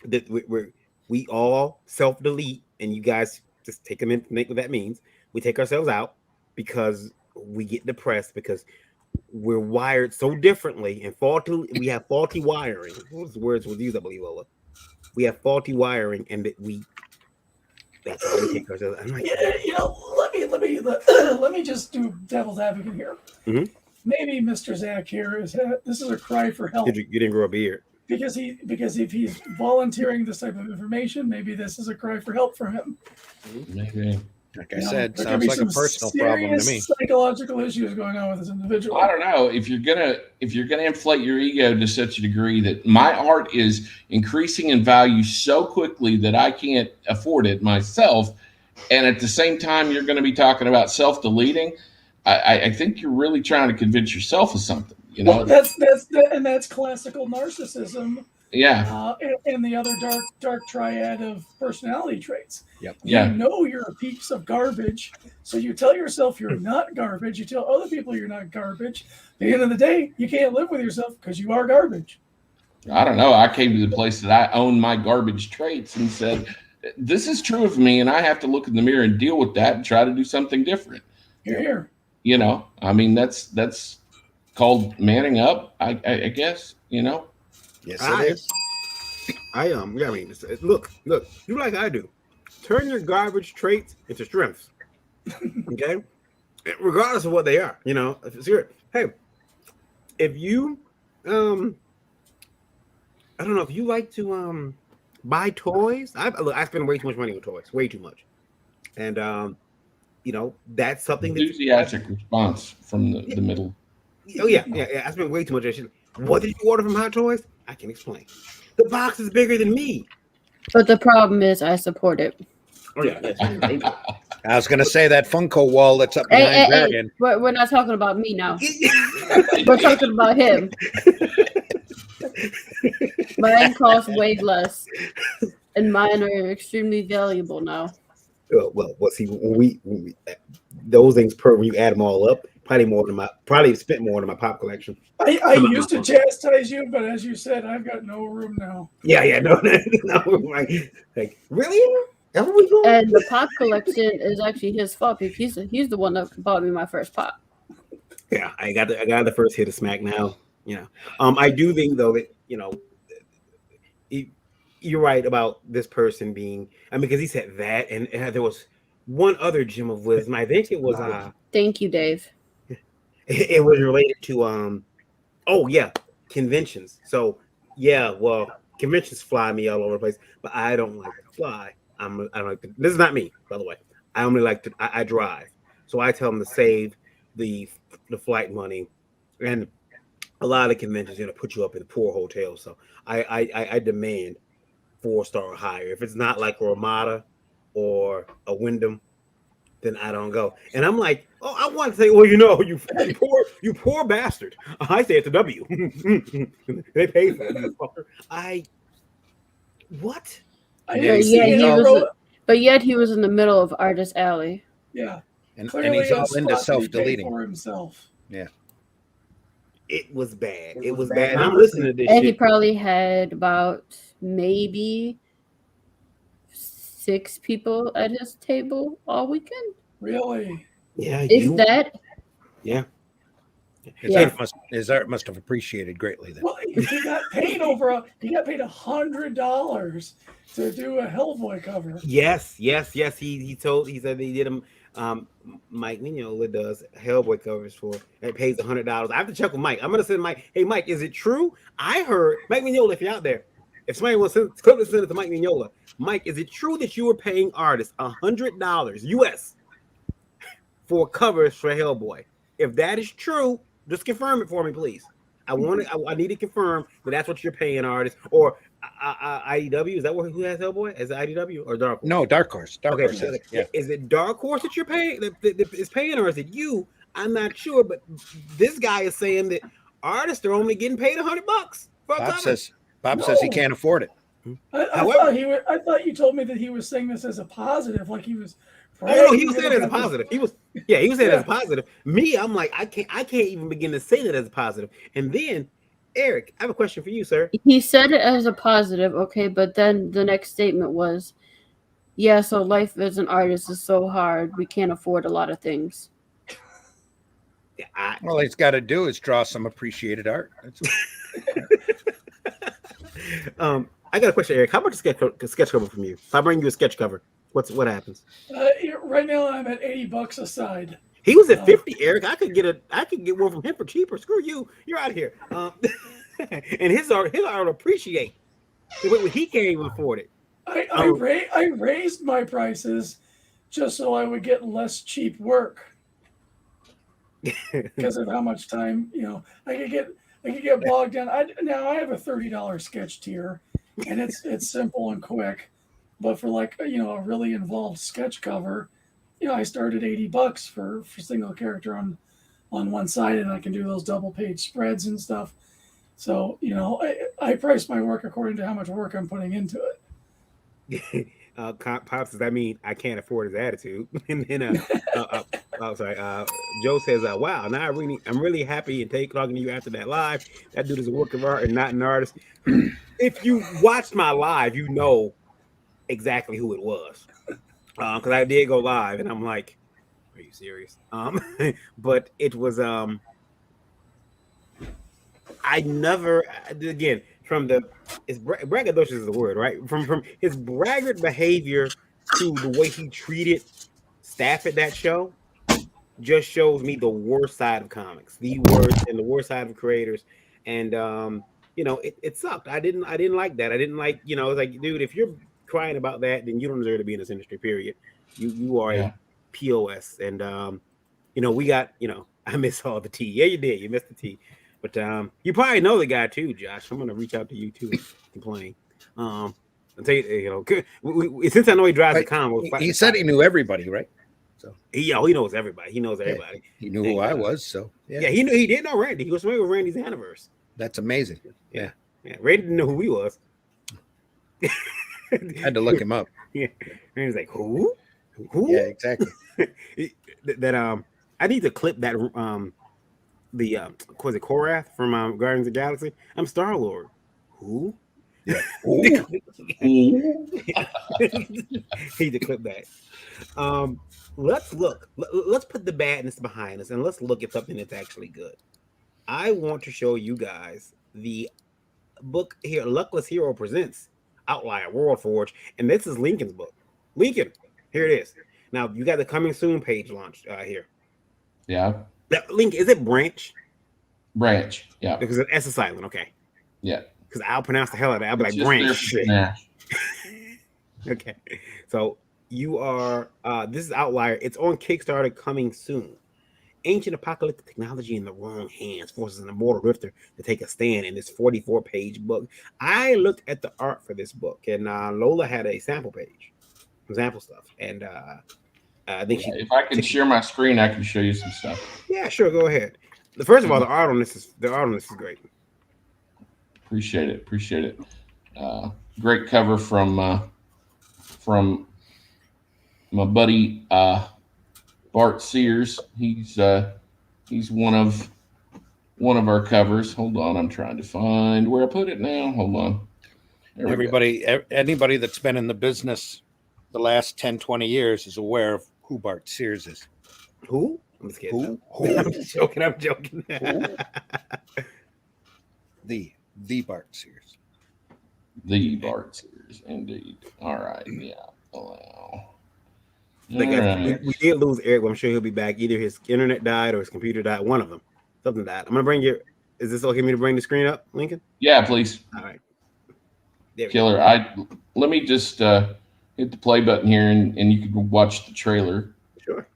that we all self-delete, and you guys just take them in, think what that means. We take ourselves out because we get depressed because we're wired so differently and we have faulty wiring. Those words with you, WLA. We have faulty wiring, and that's how we take ourselves. I'm like, let me just do devil's advocate here. Mm-hmm. Maybe Mr. Zach here this is a cry for help. You didn't grow a beard. because if he's volunteering this type of information, maybe this is a cry for help for him. Maybe. Like I said, there could sounds be like a some personal problem to me. serious psychological issues going on with this individual. I don't know if you're gonna inflate your ego to such a degree that my art is increasing in value so quickly that I can't afford it myself, and at the same time you're going to be talking about self-deleting. I think you're really trying to convince yourself of something. You know, Well, that's classical narcissism. yeah, And the other dark triad of personality traits. Yep. Yeah. You know you're a piece of garbage, so you tell yourself you're not garbage. You tell other people you're not garbage. At the end of the day, you can't live with yourself because you are garbage. I don't know. I came to the place that I own my garbage traits and said, this is true of me, and I have to look in the mirror and deal with that and try to do something different. Here. You know, I mean, that's called manning up, I guess, you know. Yes, it is. I mean, look, do like I do. Turn your garbage traits into strengths. Okay, regardless of what they are. You know, if it's here, hey, if you, I don't know, if you like to buy toys, I spend way too much money on toys, way too much, and you know, that's something. Enthusiastic response from the middle. Oh yeah, I spend way too much on shit. What did you order from Hot Toys? I can explain. The box is bigger than me. But the problem is I support it. Oh yeah. I was going to say that Funko wall that's up behind Varian. We're not talking about me now. We're talking about him. Mine cost way less, and mine are extremely valuable now. Well, see, when we those things when you add them all up, probably spent more than my pop collection. I used to chastise you, but as you said, I've got no room now. Yeah, no, like really? That's what we doing? And the pop collection is actually his fault because he's the one that bought me my first pop. Yeah, I got the first hit of smack now. You know, I do think though that you know, you're right about this person being. I mean, because he said that, and there was one other gem of wisdom. I think it was. Thank you, Dave. It was related to conventions. So yeah, well, conventions fly me all over the place, but I don't like to fly. I don't like to, this is not me, by the way. I only like to I drive. So I tell them to save the flight money, and a lot of conventions are gonna put you up in poor hotels. So I demand 4-star or higher. If it's not like a Ramada or a Wyndham, then I don't go. And I'm like, oh, I want to say, well, you know, you poor bastard. I say it's a W. They pay for it. What? But yet he was in the middle of Artist Alley. Yeah. And he's all into self-deleting. For himself. Yeah. It was bad. It was bad. I'm listening to this and shit. He probably had about maybe 6 people at his table all weekend. Really? Yeah. That? Yeah. His art must have appreciated greatly then. Well, he got paid $100 to do a Hellboy cover. Yes. He said he did him. Mike Mignola does Hellboy covers for it pays $100. I have to check with Mike. I'm gonna send Mike. Hey Mike, is it true? I heard Mike Mignola. If you're out there, if somebody wants to send it to Mike Mignola, Mike, is it true that you were paying artists $100 US for covers for Hellboy? If that is true, just confirm it for me, please. I need to confirm that that's what you're paying artists or IDW. Is that who has Hellboy? Is it IDW or Dark Horse? No, Dark Horse. Okay, Horse yeah. Is it Dark Horse that you're paying? That is paying, or is it you? I'm not sure, but this guy is saying that artists are only getting paid $100. Bob says he can't afford it. I thought you told me that he was saying this as a positive, like he was. Oh no, he was saying it as a positive. He was saying it as a positive. Me, I'm like, I can't even begin to say that as a positive. And then, Eric, I have a question for you, sir. He said it as a positive, okay, but then the next statement was, yeah, so life as an artist is so hard. We can't afford a lot of things. All he's got to do is draw some appreciated art. I got a question, Eric. How much a sketch cover from you? If I bring you a sketch cover, what happens? Right now, I'm at $80 a side. He was at 50, Eric. I could get one from him for cheaper. Screw you. You're out of here. and his art will appreciate. He can't even afford it. I raised my prices just so I would get less cheap work because of how much time I could get bogged down. Now I have a $30 sketch tier, and it's simple and quick. But for like a really involved sketch cover, I started $80 for single character on one side, and I can do those double page spreads and stuff. So I price my work according to how much work I'm putting into it. Pops says, I mean, I can't afford his attitude. And then, Joe says, wow, now I'm really happy and talking to you after that live. That dude is a work of art and not an artist. If you watched my live, you know exactly who it was. Because I did go live, and I'm like, are you serious? But it was, I never, again, braggadocious is the word, right? From his braggart behavior to the way he treated staff at that show just shows me the worst side of comics, the worst and the worst side of creators. And it sucked. I didn't like that. I didn't like, it's like, dude, if you're crying about that, then you don't deserve to be in this industry, period. You are a POS. And we got, I miss all the tea. Yeah, you did. You missed the tea. But you probably know the guy too, Josh. I'm gonna reach out to you too and complain. I'll tell you, since I know he drives the car. He said he knew everybody, right? So he knows everybody. He knows everybody. He knew who I was. So yeah, he knew. He did know Randy. He was familiar with Randy's anniversary. That's amazing. Yeah. Randy didn't know who he was. Had to look him up. Yeah, Randy's like, who? Yeah, exactly. I need to clip that. Was it Korath from Guardians of the Galaxy? I'm Star-Lord. Who? Yeah. Need to clip that. Let's look. Let's put the badness behind us and let's look at something that's actually good. I want to show you guys the book here. Luckless Hero presents Outlier World Forge, and this is Lincoln's book. Lincoln, here it is. Now you got the coming soon page launched here. Yeah. Link, is it Branch? Branch, yeah. Because the S is silent, okay. Yeah. Because I'll pronounce the hell out of it. I'll be like, Branch. Okay. So you are, this is Outlier. It's on Kickstarter coming soon. Ancient apocalyptic technology in the wrong hands forces an immortal drifter to take a stand in this 44-page book. I looked at the art for this book, and Lola had a sample page, some sample stuff. And I think if I can share my screen, I can show you some stuff. Yeah, sure. Go ahead. First of all, the art on this is great. Appreciate it. Great cover from my buddy Bart Sears. He's one of our covers. Hold on, I'm trying to find where I put it now. Hold on. Anybody that's been in the business the last 10, 20 years is aware of who Bart Sears is. Who? I'm just kidding. Who? I'm just joking. I'm joking. The Bart Sears. The Bart Sears, indeed. All right. Yeah. Allow. We did lose Eric, but I'm sure he'll be back. Either his internet died or his computer died. One of them. Something died. I'm gonna bring you. Is this okay for me to bring the screen up, Lincoln? Yeah, please. All right. Killer. Let me just hit the play button here, and you can watch the trailer. Sure.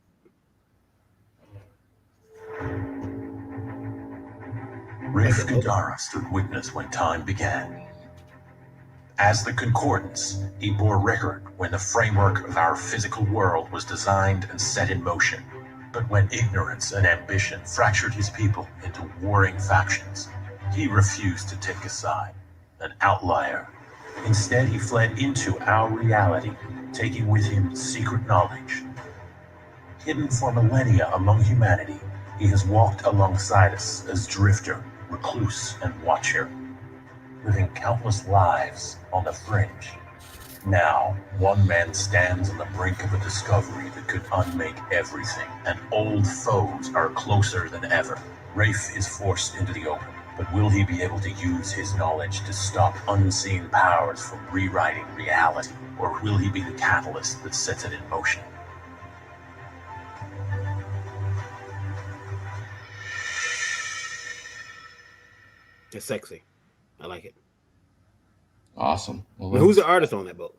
Rafe Gadara stood witness when time began. As the Concordance, he bore record when the framework of our physical world was designed and set in motion. But when ignorance and ambition fractured his people into warring factions, he refused to take a side, an outlier. Instead, he fled into our reality, taking with him secret knowledge. Hidden for millennia among humanity, he has walked alongside us as drifter, recluse, and watcher, living countless lives on the fringe. Now, one man stands on the brink of a discovery that could unmake everything, and old foes are closer than ever. Rafe is forced into the open, but will he be able to use his knowledge to stop unseen powers from rewriting reality, or will he be the catalyst that sets it in motion? It's sexy. I like it. Awesome. Well, Now, who's the artist on that book?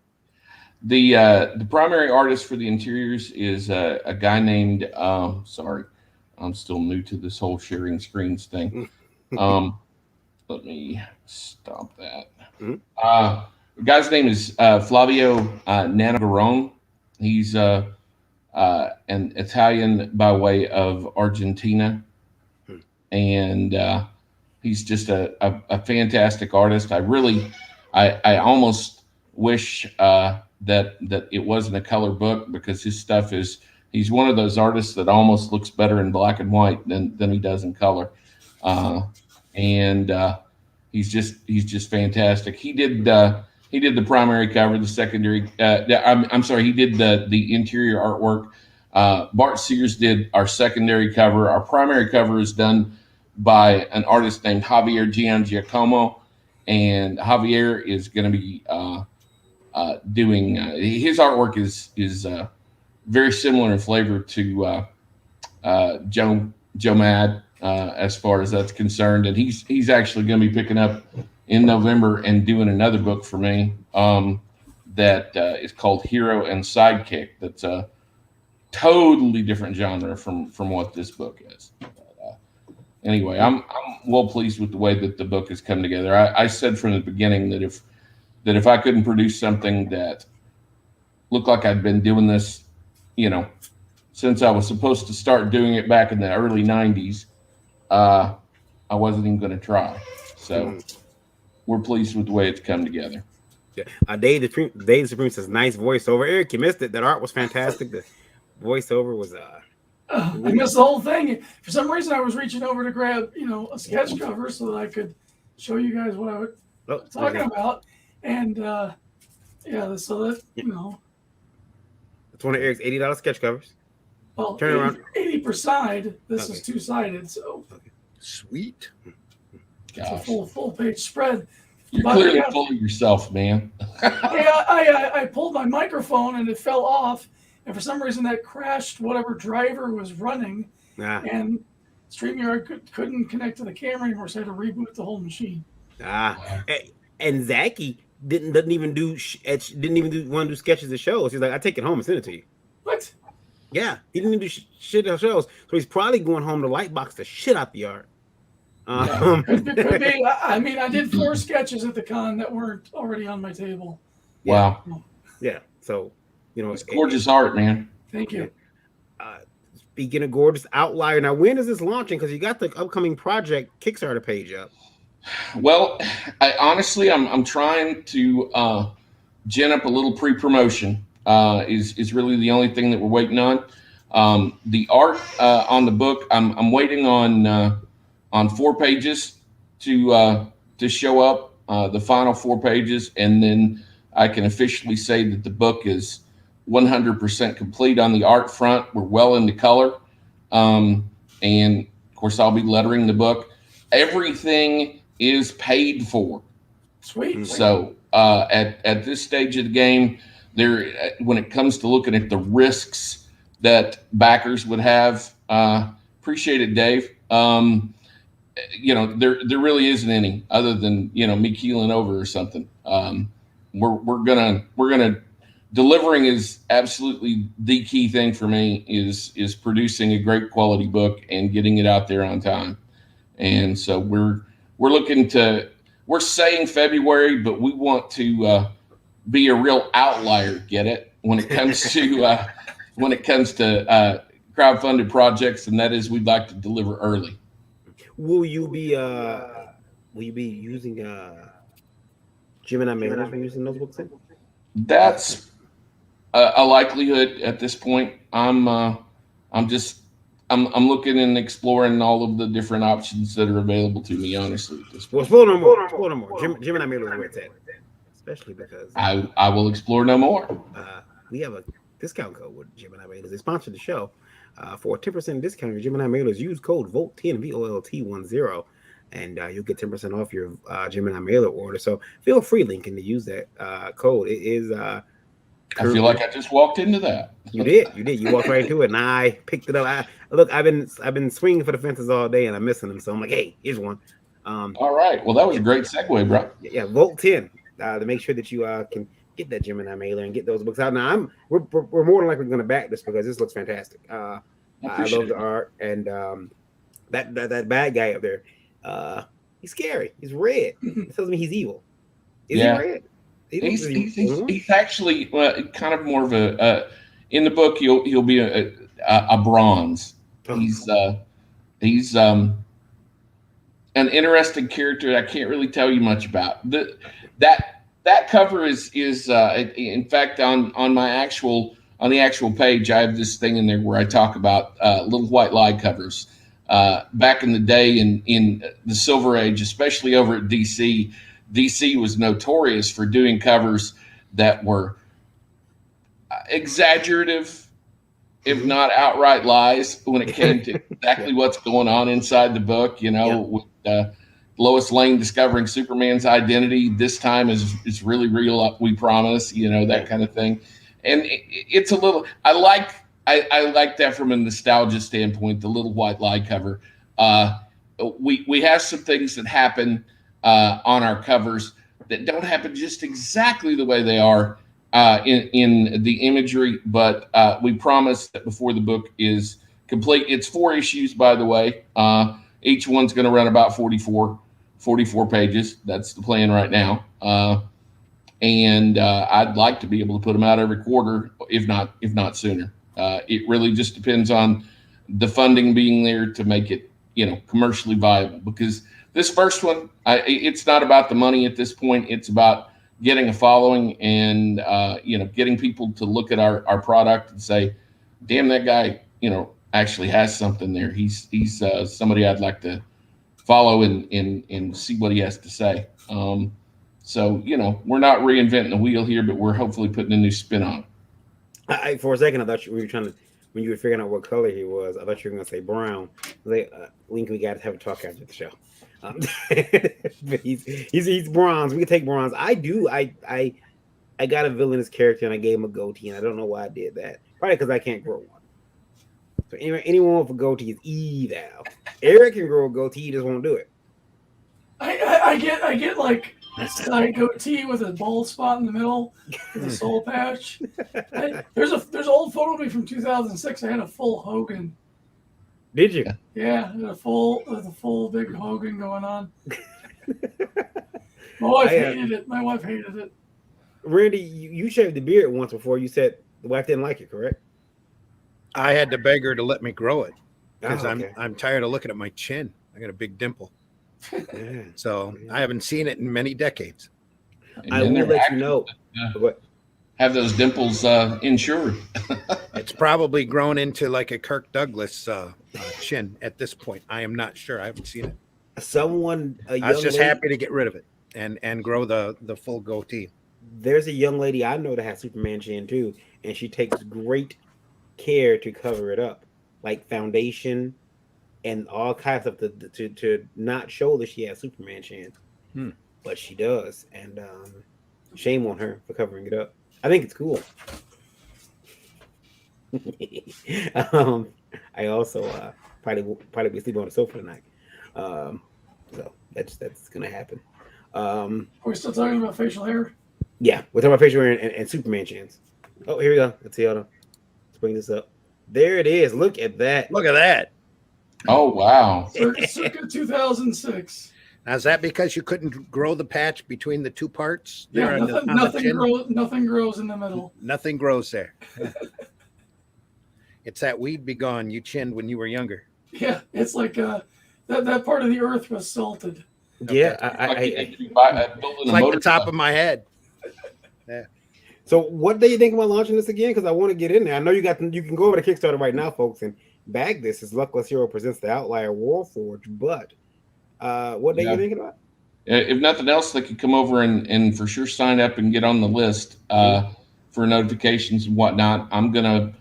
The primary artist for the interiors is a guy named sorry, I'm still new to this whole sharing screens thing. Let me stop that. The guy's name is Flavio Nanogarone. He's an Italian by way of Argentina, and he's just a fantastic artist. I almost wish that it wasn't a color book, because his stuff he's one of those artists that almost looks better in black and white than he does in color. And he's just fantastic. He did the primary cover, the secondary. I'm sorry, he did the interior artwork. Bart Sears did our secondary cover. Our primary cover is done by an artist named Javier Giangiacomo, and Javier is going to be doing his artwork is very similar in flavor to Joe Mad as far as that's concerned, and he's actually going to be picking up in November and doing another book for me that is called Hero and Sidekick. That's a totally different genre from what this book is. Anyway, I'm well pleased with the way that the book has come together. I said from the beginning that if I couldn't produce something that looked like I'd been doing this, since I was supposed to start doing it back in the early 90s, I wasn't even going to try. So we're pleased with the way it's come together. Yeah. Dave the Supreme says, nice voiceover. Eric, you missed it. That art was fantastic. The voiceover was I missed the whole thing. For some reason, I was reaching over to grab, a sketch cover so that I could show you guys what I was talking about. And so that, it's one of Eric's $80 sketch covers. Well, turn around. 80 per side. This is two-sided, so Sweet. it's a full page spread. You're clearly full of yourself, man. I pulled my microphone and it fell off. And for some reason, that crashed whatever driver was running, and StreamYard couldn't connect to the camera anymore, so I had to reboot the whole machine. And Zachy didn't even want to do sketches of shows. He's like, I take it home and send it to you. What? Yeah, he didn't do shit of shows, so he's probably going home to lightbox the shit out the art. Could be. I mean, I did 4 sketches at the con that weren't already on my table. Wow. Yeah. So. It's gorgeous art, man. Thank you. Speaking of gorgeous, Outlier. Now, when is this launching? Because you got the upcoming project Kickstarter page up. Well, I'm trying to gin up a little pre-promotion. Is really the only thing that we're waiting on. The art on the book, I'm waiting on 4 pages to show up, the final 4 pages, and then I can officially say that the book is 100% complete on the art front. We're well into color. And of course, I'll be lettering the book. Everything is paid for. Sweet. So at this stage of the game, when it comes to looking at the risks that backers would have, appreciate it, Dave. There really isn't any other than, me keeling over or something. We're gonna delivering is absolutely the key thing for me is producing a great quality book and getting it out there on time. And so we're saying February, but we want to be a real outlier. Get it? When it comes to crowdfunded projects, and that is we'd like to deliver early. Will you be using Gemini mailers when using those books? That's a likelihood at this point. I'm looking and exploring all of the different options that are available to me, honestly. At this point. Well, explore no more. Gemini mailers are where it's at, especially because I will explore no more. We have a discount code with Gemini mailers. They sponsored the show. For a 10% discount on Gemini mailers, use code VOLT10 VOLT10, and you'll get 10% off your Gemini mailer order. So feel free, Lincoln, to use that code. It is. I feel like I just walked into that. You did. You walked right into it, and I picked it up. I've been swinging for the fences all day, and I'm missing them. So I'm like, hey, here's one. All right. Well, that was a great segue, bro. Yeah, Volt 10 to make sure that you can get that Gemini mailer and get those books out. Now we're more than likely going to back this because this looks fantastic. I love the art, and that bad guy up there, he's scary. He's red. It tells me he's evil. Is he red? He's actually kind of more of a in the book. He'll be a bronze. He's an interesting character I can't really tell you much about. That cover is in fact on the actual page I have this thing in there where I talk about little white lie covers. Back in the day in the Silver Age, especially over at DC was notorious for doing covers that were exaggerative, if not outright lies, when it came to exactly what's going on inside the book. With Lois Lane discovering Superman's identity. This time is really real. We promise. That kind of thing. And it's a little. I like that from a nostalgia standpoint. The little white lie cover. We have some things that happen on our covers that don't happen just exactly the way they are in the imagery, but we promise that before the book is complete. It's 4 issues, by the way. Each one's going to run about 44 pages. That's the plan right now. And I'd like to be able to put them out every quarter, if not sooner. It really just depends on the funding being there to make it, commercially viable. Because this first one, it's not about the money at this point. It's about getting a following and getting people to look at our product and say, "Damn, that guy, actually has something there. He's somebody I'd like to follow and see what he has to say." So we're not reinventing the wheel here, but we're hopefully putting a new spin on it. For a second, I thought you were trying to, when you were figuring out what color he was, I thought you were going to say brown. Link, we got to have a talk after the show. But he's bronze. We can take bronze. I got a villainous character and I gave him a goatee, and I don't know why I did that. Probably because I can't grow one. So anyone with a goatee is evil. Eric can grow a goatee, he just won't do it. I get like a side goatee with a bald spot in the middle with a soul patch. There's an old photo of me from 2006. I had a full Hogan. Did you? Yeah, a full big Hogan going on. My wife hated it. My wife hated it. Randy, you shaved the beard once before. You said the wife didn't like it, correct? I had to beg her to let me grow it because okay. I'm tired of looking at my chin. I got a big dimple. Yeah. So I haven't seen it in many decades. I will let you know. Have those dimples insured. It's probably grown into like a Kirk Douglas chin at this point. I am not sure. I haven't seen it. I was just happy to get rid of it and grow the full goatee. There's a young lady I know that has Superman chin too, and she takes great care to cover it up, like foundation and all kinds of stuff to not show that she has Superman chin. But she does, and shame on her for covering it up. I think it's cool. I also probably be sleeping on the sofa tonight. So that's gonna happen. Are we still talking about facial hair? Yeah, we're talking about facial hair and Superman chins. Oh, here we go. Let's see. Hold on. Let's bring this up. There it is. Look at that. Look at that. Oh wow. Circa 2006. Now, is that because you couldn't grow the patch between the two parts? Yeah, nothing grows in the middle. Nothing grows there. It's that weed be gone you chinned when you were younger. Yeah, it's like that part of the earth was salted. Yeah, it's like the top of my head. Yeah. So, what do you think about launching this again? Because I want to get in there. I know you can go over to Kickstarter right now, folks, and bag this. As Luckless Hero presents the Outlier Warforged. But what are you thinking about? If nothing else, they could come over and for sure sign up and get on the list for notifications and whatnot. I'm gonna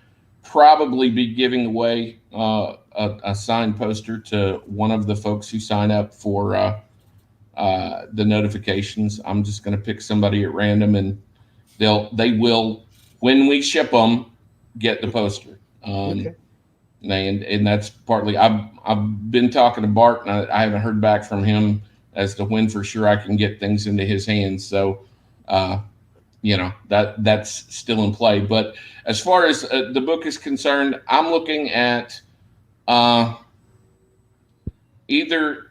probably be giving away a signed poster to one of the folks who sign up for the notifications. I'm just gonna pick somebody at random, and they will, when we ship them, get the poster. Okay. And that's partly I've been talking to Bart, and I haven't heard back from him as to when for sure I can get things into his hands. So, that's still in play. But as far as the book is concerned, I'm looking at either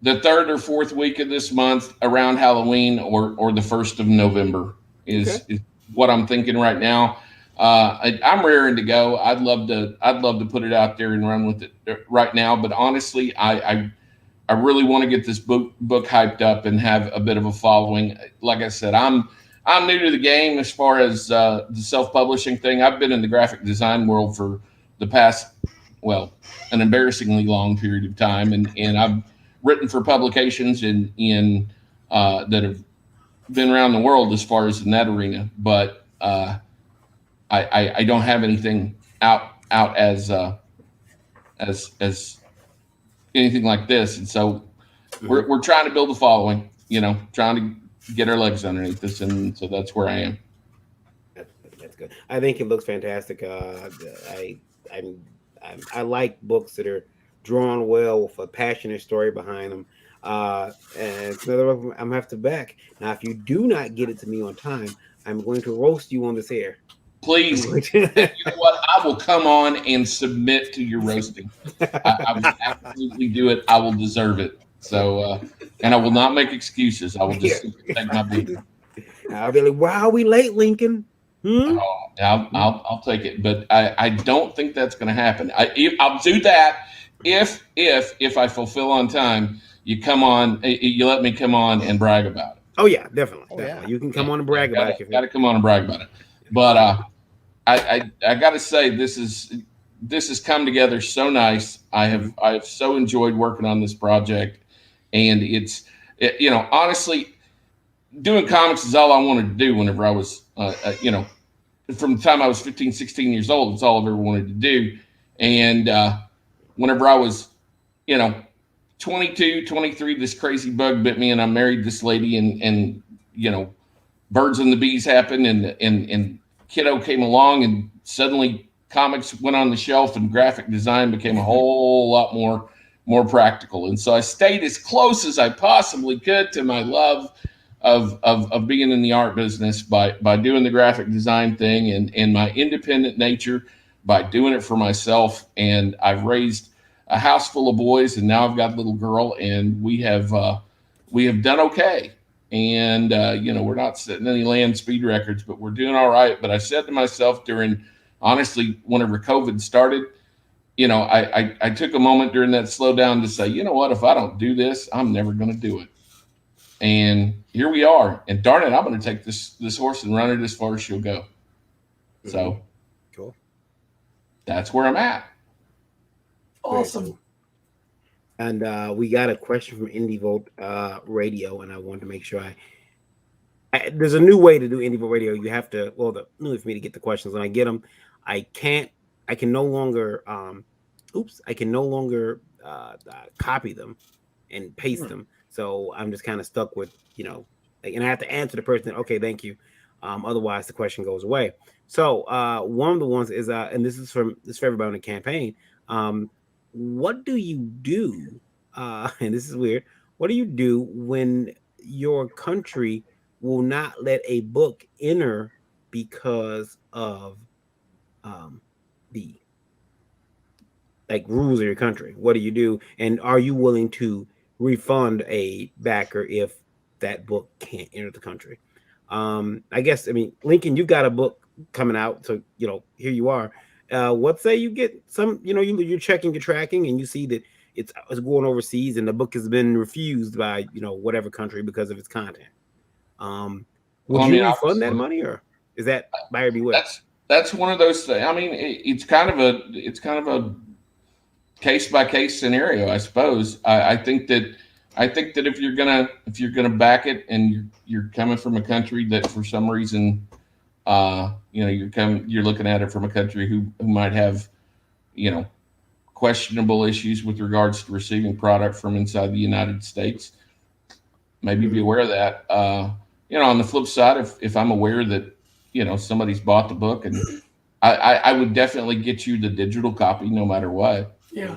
the 3rd or 4th week of this month around Halloween or the 1st of November is what I'm thinking right now. I'm raring to go. I'd love to put it out there and run with it right now. But honestly, I really want to get this book hyped up and have a bit of a following. Like I said, I'm new to the game as far as the self-publishing thing. I've been in the graphic design world for the past, an embarrassingly long period of time, and I've written for publications in that have been around the world as far as in that arena, but I don't have anything out as anything like this, and so we're trying to build a following, trying to get our legs underneath us, and so that's where I am. That's good. I think it looks fantastic. I like books that are drawn well with a passionate story behind them. And it's another one I'm gonna have to back. Now, if you do not get it to me on time, I'm going to roast you on this air. Please, you know what? I will come on and submit to your roasting. I will absolutely do it. I will deserve it. So, and I will not make excuses. I will just take my beating. I'll be like, "Wow, we late, Lincoln." I'll take it, but I don't think that's going to happen. I'll do that if I fulfill on time. You come on, you let me come on and brag about it. Oh yeah, definitely. Yeah. You can come on and brag about it. Got to come on and brag about it. But I got to say this has come together so nice. I have so enjoyed working on this project, and it's honestly, doing comics is all I wanted to do whenever I was from the time I was 15, 16 years old. It's all I've ever wanted to do. And whenever I was 22, 23, this crazy bug bit me, and I married this lady, and birds and the bees happened, and kiddo came along, and suddenly comics went on the shelf, and graphic design became a whole lot more practical. And so I stayed as close as I possibly could to my love of being in the art business by doing the graphic design thing, and my independent nature by doing it for myself. And I've raised a house full of boys, and now I've got a little girl, and we have done okay. And we're not setting any land speed records, but we're doing all right. But I said to myself honestly, whenever COVID started, I took a moment during that slowdown to say, you know what, if I don't do this, I'm never going to do it. And here we are. And darn it, I'm going to take this horse and run it as far as she'll go. Mm-hmm. So cool. That's where I'm at. Awesome. And we got a question from Indie Volt Radio, and I wanted to make sure there's a new way to do Indie Volt Radio. You have to, the new way for me to get the questions. When I get them, I can no longer copy them and paste them. So I'm just kind of stuck with, and I have to answer the person, okay, thank you. Otherwise the question goes away. So one of the ones is, and this is for everybody on the campaign. What do you do? And this is weird. What do you do when your country will not let a book enter because of the rules of your country? What do you do? And are you willing to refund a backer if that book can't enter the country? Lincoln, you've got a book coming out, so here you are. What say you get some, you're checking your tracking and you see that it's going overseas and the book has been refused by whatever country because of its content. Would you refund that money, or is that buyer beware? That's one of those things. I mean, it's kind of a case by case scenario, I suppose. I think that if you're gonna back it and you're coming from a country that for some reason you're looking at it from a country who might have questionable issues with regards to receiving product from inside the United States, maybe be aware of that. On the flip side, if I'm aware that somebody's bought the book, and I would definitely get you the digital copy no matter what. Yeah.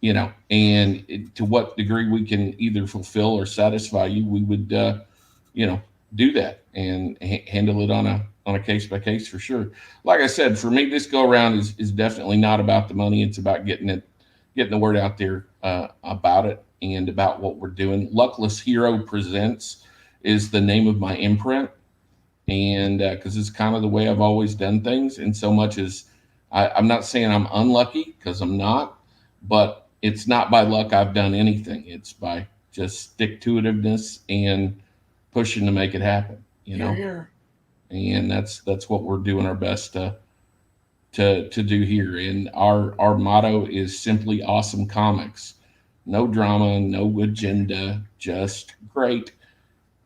you know, and to what degree we can either fulfill or satisfy you, we would, you know, do that and handle it on a case by case for sure. Like I said, for me, this go around is definitely not about the money. It's about getting the word out there about it and about what we're doing. Luckless Hero Presents is the name of my imprint, and because it's kind of the way I've always done things. And so much as I'm not saying I'm unlucky, because I'm not, but it's not by luck I've done anything. It's by just stick-to-itiveness and pushing to make it happen, you know. Here. And that's what we're doing our best to do here. And our motto is simply awesome comics. No drama, no agenda, just great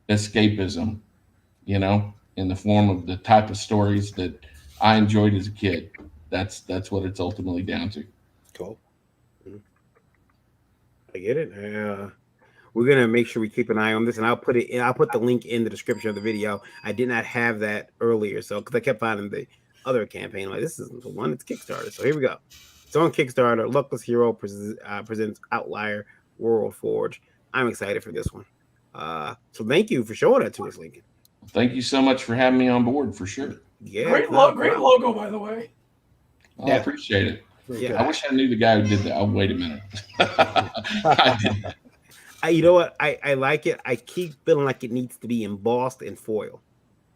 escapism, you know, in the form of the type of stories that I enjoyed as a kid. That's what it's ultimately down to. Cool. I get it. We're gonna make sure we keep an eye on this, and I'll put the link in the description of the video. I did not have that earlier, so because I kept finding the other campaign, like this isn't the one. It's Kickstarter. So here we go. It's on Kickstarter. Luckless Hero presents Outlier World Forge. I'm excited for this one. So thank you for showing that to us, Lincoln. Thank you so much for having me on board, for sure. Yeah, Great logo, by the way. I appreciate it. Yeah. I wish I knew the guy who did that. Oh, wait a minute. I did that. You know what? I like it. I keep feeling like it needs to be embossed in foil.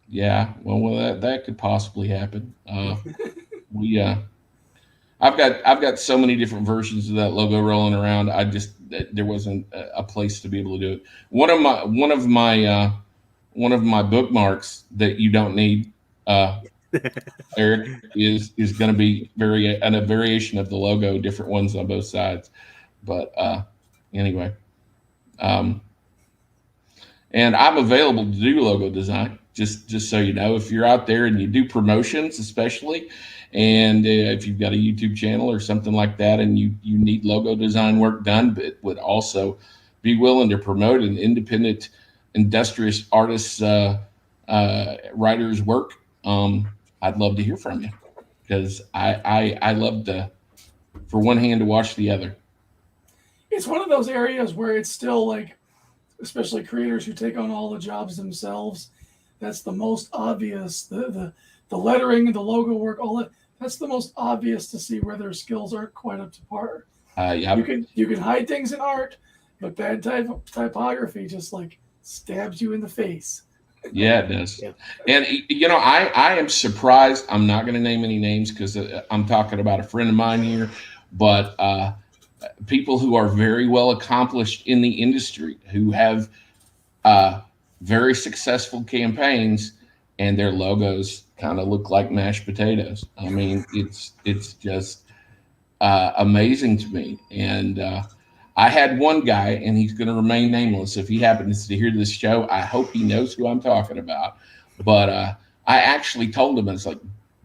Yeah, well, that could possibly happen. I've got so many different versions of that logo rolling around. There wasn't a place to be able to do it. One of my bookmarks that you don't need, Eric, is going to be a variation of the logo, different ones on both sides. But anyway, and I'm available to do logo design. Just so you know, if you're out there and you do promotions, especially, and if you've got a YouTube channel or something like that, and you need logo design work done, but would also be willing to promote an independent, industrious artist's writer's work, I'd love to hear from you, because I love for one hand to wash the other. It's one of those areas where it's still like, especially creators who take on all the jobs themselves, that's the most obvious. The lettering and the logo work, all that. That's the most obvious to see where their skills aren't quite up to par. Yeah. You can hide things in art, but bad typography just like stabs you in the face. Yeah, it does. Yeah. And you know, I am surprised. I'm not going to name any names because I'm talking about a friend of mine here, but people who are very well accomplished in the industry, who have very successful campaigns, and their logos kind of look like mashed potatoes. I mean, it's just amazing to me. And I had one guy, and he's going to remain nameless. If he happens to hear this show, I hope he knows who I'm talking about. But I actually told him, I was like,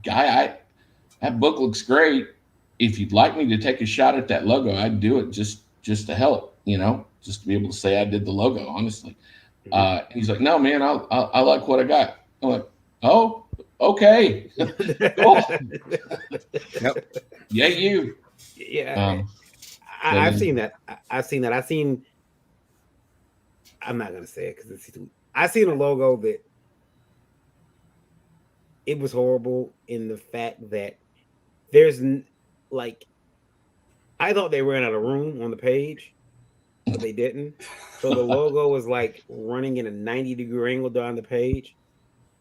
guy, that book looks great. If you'd like me to take a shot at that logo, I'd do it just to help, you know, just to be able to say I did the logo, honestly. He's like, no, man, I like what I got. I'm like, oh, okay. Cool. Yep. Yeah, you. Yeah. I've seen that. I'm not gonna say it because I seen a logo that it was horrible in the fact that there's like, I thought they ran out of room on the page, but they didn't. So the logo was like running in a 90-degree angle down the page.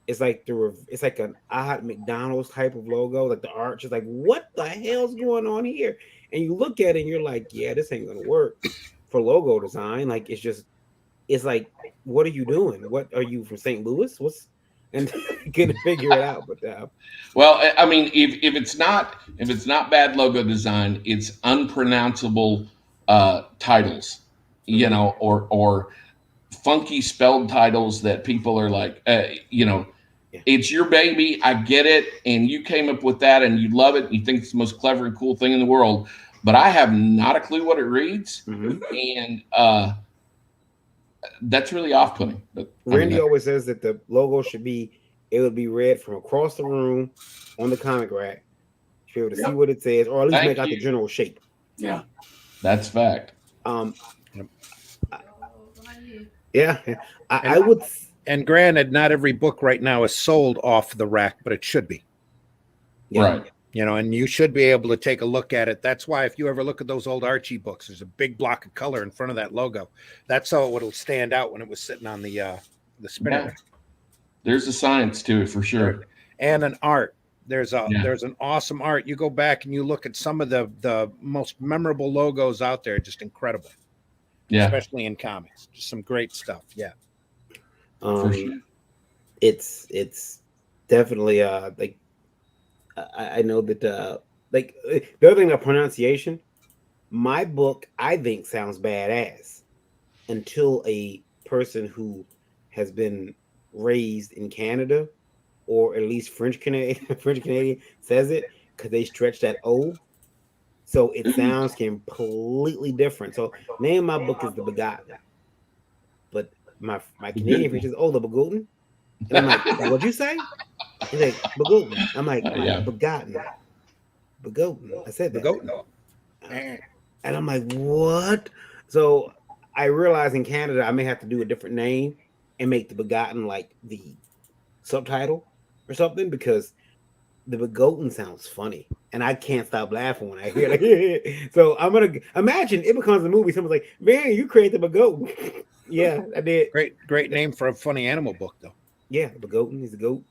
It's like it's like an odd McDonald's type of logo, like the arch is like, what the hell's going on here? And you look at it and you're like, yeah, this ain't gonna work for logo design. Like it's like, what are you doing? What are you from St. Louis? And couldn't figure it out. But well, I mean, if it's not bad logo design, it's unpronounceable titles, you know, or funky spelled titles that people are like, you know, it's your baby. I get it. And you came up with that and you love it. And you think it's the most clever and cool thing in the world. But I have not a clue what it reads. And that's really off-putting. But Randy always says that the logo would be read from across the room on the comic rack. You should be able to see what it says, or at least make out the general shape. Yeah. That's fact. Yeah, I would. And granted, not every book right now is sold off the rack, but it should be. Yeah. Right. You know, and you should be able to take a look at it. That's why if you ever look at those old Archie books, there's a big block of color in front of that logo. That's how it'll stand out when it was sitting on the spinner. Yeah. There's a science to it for sure. And an art. There's an awesome art. You go back and you look at some of the most memorable logos out there, just incredible. Yeah. Especially in comics. Just some great stuff. Yeah. For sure. It's definitely like I know that like the other thing about pronunciation, my book I think sounds badass until a person who has been raised in Canada or at least French Canadian says it, because they stretch that O, so it sounds completely different. So name of my book is The Begotten, but my Canadian friend says, "Oh, The Begotten," and I'm like, "What'd you say?" He's like, "Begotten." I'm like, "Begotten, Begotten." I said that. Begotten. And I'm like, "What?" So I realized in Canada I may have to do a different name and make The Begotten like the subtitle or something, because The Begotten sounds funny and I can't stop laughing when I hear it. So I'm gonna imagine it becomes a movie. Someone's like, "Man, you created The Begotten." Yeah, I did. Great name for a funny animal book, though. Yeah, The Begotten. He's a goat.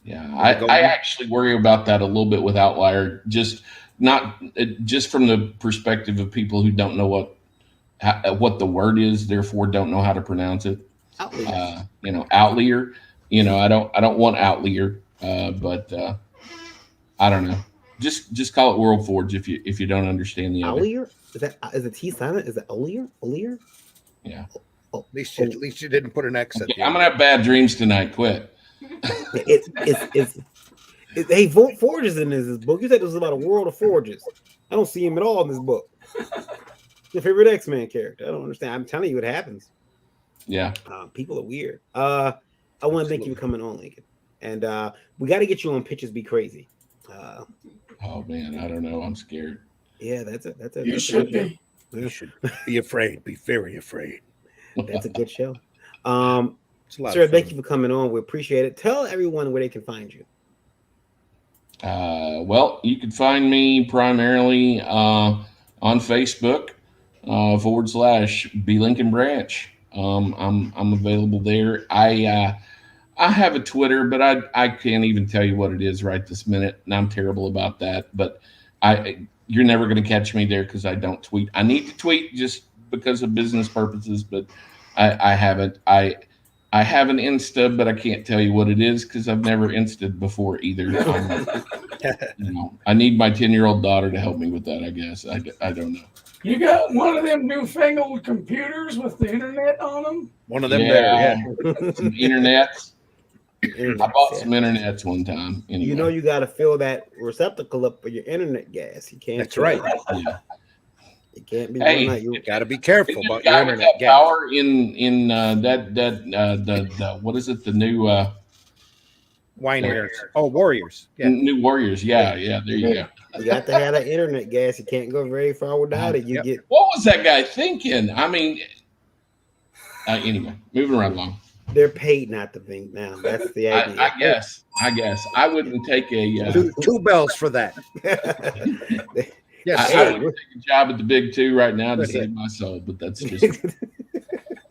Yeah, I actually worry about that a little bit with Outlier, just from the perspective of people who don't know what the word is, therefore don't know how to pronounce it. Outlier. Outlier. I don't want Outlier, but I don't know. Just call it World Forge if you don't understand the other. Outlier? Is the T silent? Is it Outlier? Outlier? Yeah. Oh, at least you didn't put an X. Okay, I'm gonna have bad dreams tonight. Quit. Hey, VOLT Forges in this book. You said this was about a world of forges. I don't see him at all in this book. Your favorite X-Men character. I don't understand. I'm telling you what happens. Yeah. People are weird. I want to thank you for coming on, Lincoln. And we got to get you on Pitches Be Crazy. Oh man, I don't know. I'm scared. Yeah, that's it. You should be. You should be afraid. Be very afraid. That's a good show. Sir, thank you for coming on. We appreciate it. Tell everyone where they can find you. Well, you can find me primarily on Facebook /B Lincoln Branch. I'm available there. I have a Twitter, but I can't even tell you what it is right this minute, and I'm terrible about that. But you're never going to catch me there because I don't tweet. I need to tweet just because of business purposes, but I haven't. I have an Insta, but I can't tell you what it is because I've never Insta'd before either. I need my 10-year-old daughter to help me with that, I guess. I don't know. You got one of them newfangled computers with the internet on them? One of them there, Some internets. I bought some internets one time. Anyway. You know you got to fill that receptacle up for your internet gas. You can't. That's right. Yeah. It can't be. You got to be careful about your internet gas. Power in the what is it? The new Wineers. Oh, Warriors. Yeah. New Warriors. Yeah. There you go. You got to have that internet gas. You can't go very far without it. You get. What was that guy thinking? I mean, anyway, moving right along. They're paid not to think now. That's the idea. I guess I wouldn't take a two bells for that. Yes, I would take a job at the Big Two right now to save my soul, but that's just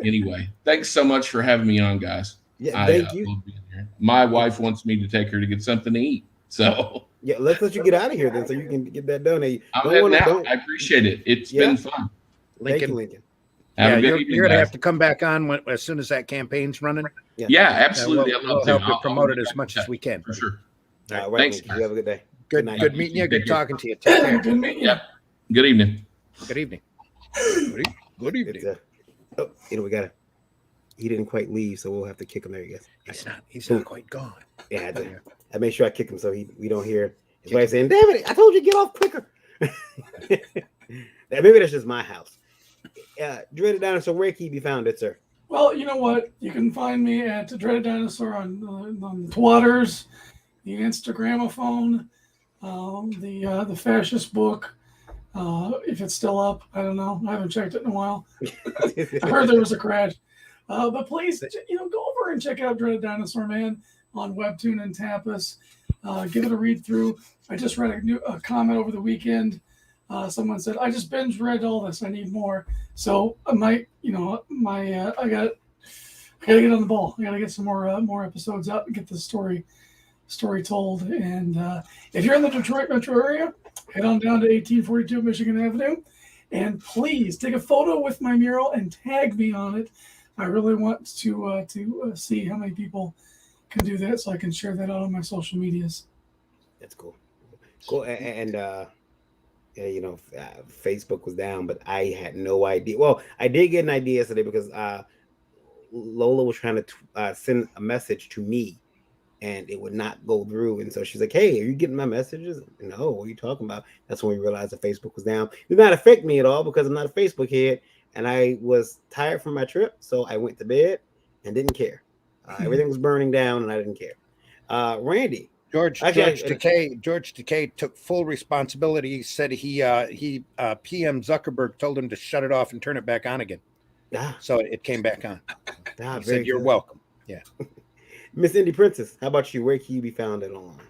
anyway. Thanks so much for having me on, guys. Yeah, thank you. Love being here. My wife wants me to take her to get something to eat, so yeah, let's let you get out of here then, so you can get that done. I appreciate it. It's been fun. Lincoln. You're going to have to come back on as soon as that campaign's running. Yeah, absolutely. We'll help you promote it as much as we can. For sure. All right, thanks. You have a good day. Good meeting you. Good talking to you. Take care. Good meeting you. Yep. Good evening. Good evening. Good evening. We got to. He didn't quite leave, so we'll have to kick him there, I guess. He's not quite gone. Yeah, I made sure I kick him so we don't hear his wife saying, "Damn it, I told you to get off quicker." Maybe that's just my house. Dreaded Dinosaur, where can you be found, sir? Well, you know what? You can find me at Dreaded Dinosaur on Twitters, the Instagramophone, the Fascist Book, If it's still up, I don't know. I haven't checked it in a while. I heard there was a crash. But please, go over and check out Dreaded Dinosaur Man on Webtoon and Tapas. Give it a read through. I just read a comment over the weekend. Someone said, "I just binge read all this. I need more." So I got to get on the ball. I got to get some more episodes out and get the story told. And if you're in the Detroit metro area, head on down to 1842 Michigan Avenue, and please take a photo with my mural and tag me on it. I really want to see how many people can do that, so I can share that out on my social medias. That's cool. Cool. And Facebook was down, but I had no idea. Well, I did get an idea yesterday because Lola was trying to send a message to me, and it would not go through. And so she's like, "Hey, are you getting my messages?" No, what are you talking about? That's when we realized that Facebook was down. It did not affect me at all because I'm not a Facebook head, and I was tired from my trip, so I went to bed and didn't care. Everything was burning down, and I didn't care. Randy. George Takei took full responsibility. He said he PM Zuckerberg told him to shut it off and turn it back on again. So it came back on. He said, "You're welcome." Yeah. Miss Indie Princess, how about you? Where can you be found at online?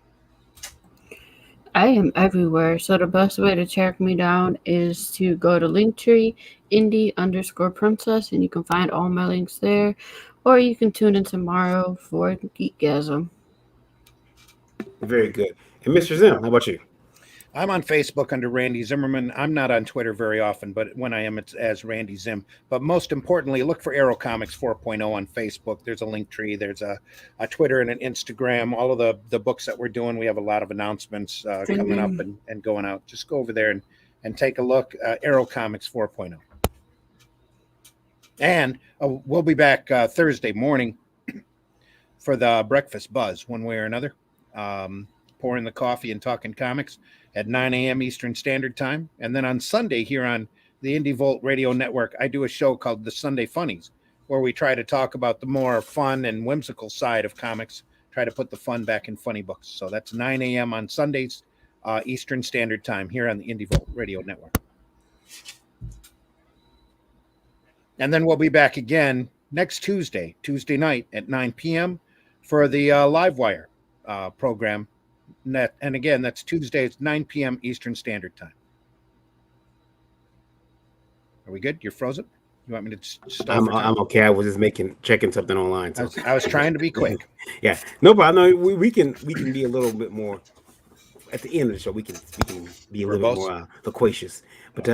I am everywhere. So the best way to track me down is to go to Linktree, indie_princess, and you can find all my links there. Or you can tune in tomorrow for Geekgasm. Very good. And Mr. Zim, how about you? I'm on Facebook under Randy Zimmerman. I'm not on Twitter very often, but when I am, it's as Randy Zim. But most importantly, look for Arrow Comics 4.0 on Facebook. There's a link tree. There's a Twitter and an Instagram. All of the books that we're doing, we have a lot of announcements coming up and going out. Just go over there and take a look. Arrow Comics 4.0. And we'll be back Thursday morning for the Breakfast Buzz, one way or another. Pouring the coffee and talking comics at 9 a.m. Eastern Standard Time. And then on Sunday here on the Indie Volt Radio Network, I do a show called The Sunday Funnies, where we try to talk about the more fun and whimsical side of comics, try to put the fun back in funny books. So that's 9 a.m. on Sundays, Eastern Standard Time here on the Indie Volt Radio Network. And then we'll be back again next Tuesday night at 9 p.m. for the Livewire program. And again, that's Tuesdays, 9 p.m. Eastern Standard Time. Are we good? You're frozen? You want me to stop? I'm okay. I was just checking something online. So. I was trying to be quick. Yeah, no problem. No, we can be a little bit more at the end of the show. We can be a little bit more loquacious. But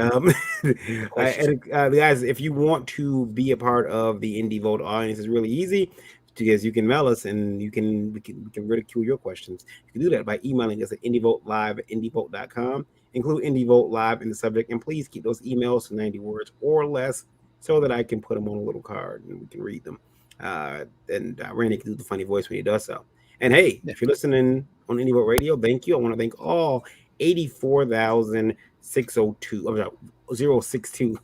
guys, if you want to be a part of the Indie Vote audience, it's really easy. Because you can mail us and we can ridicule your questions. You can do that by emailing us at indievoltlive@indievote.com. Include Indie Vote Live in the subject, and please keep those emails to 90 words or less so that I can put them on a little card and we can read them. And Randy can do the funny voice when he does so. And hey, if you're listening on Indie Vote Radio, thank you. I want to thank all 062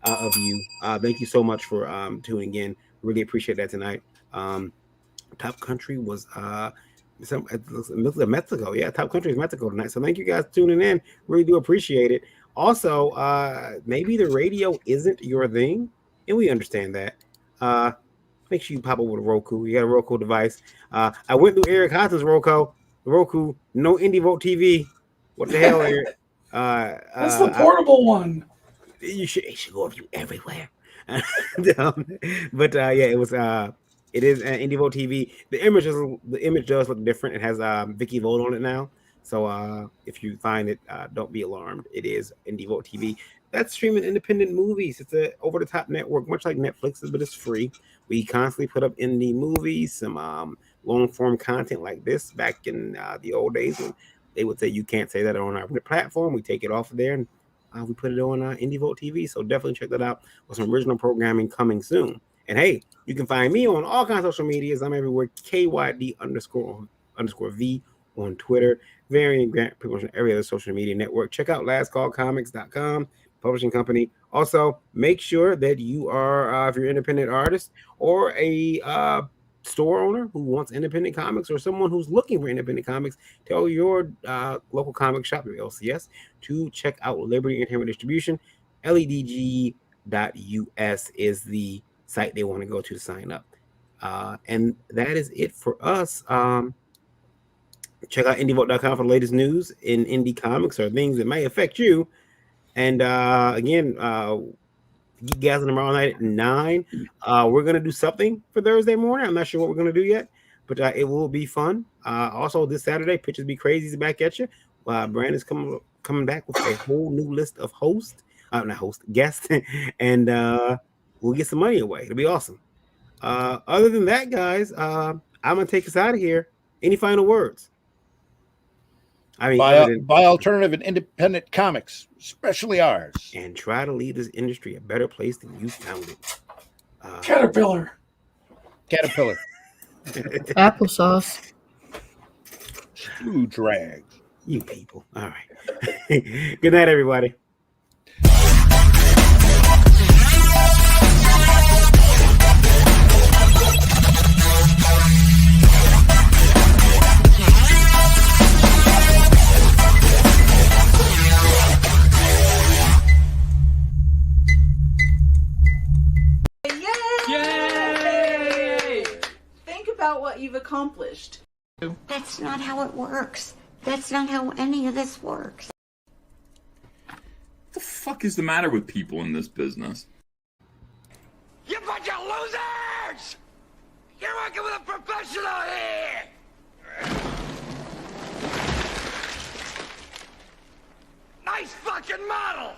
of you. Thank you so much for tuning in. Really appreciate that tonight. Top Country was Mexico. Yeah, Top Country is Mexico tonight. So thank you guys for tuning in. Really do appreciate it. Also, maybe the radio isn't your thing, and we understand that. Make sure you pop over to Roku. You got a Roku device. I went through Eric Hoss's Roku, no Indie Vote TV. What the hell, Eric? That's the portable one. It should go with you everywhere. But yeah, it was. It is an Indie Vote TV. The image does look different. It has Vicky Vote on it now. So if you find it, don't be alarmed. It is Indie Vote TV. That's streaming independent movies. It's a over-the-top network, much like Netflix, but it's free. We constantly put up indie movies, some long-form content like this. Back in the old days, when they would say you can't say that on our platform, we take it off of there and we put it on Indie Vote TV. So definitely check that out with some original programming coming soon. And hey, you can find me on all kinds of social medias. I'm everywhere, KYD_V on Twitter. Variant Grant, pretty much on every other social media network. Check out lastcallcomics.com, publishing company. Also, make sure that you are, if you're an independent artist or a store owner who wants independent comics, or someone who's looking for independent comics, tell your local comic shop, your LCS, to check out Liberty Entertainment Distribution. ledg.us is the site they want to go to sign up. And that is it for us. Check out indievolt.com for the latest news in indie comics or things that may affect you. And again, Geekgasm tomorrow night at 9. We're gonna do something for Thursday morning. I'm not sure what we're gonna do yet, but it will be fun. Also, this Saturday, Pictures Be Crazy is back at you. Brandon's coming back with a whole new list of guests, and we'll get some money away. It'll be awesome. Other than that, guys, I'm gonna take us out of here. Any final words? I mean, buy alternative and independent comics, especially ours, and try to leave this industry a better place than you found it. Caterpillar. Applesauce. Screw drags. You people. All right. Good night, everybody. Yay! Think about what you've accomplished. That's not how it works. That's not how any of this works. What the fuck is the matter with people in this business? You bunch of losers! You're working with a professional here! Nice fucking model!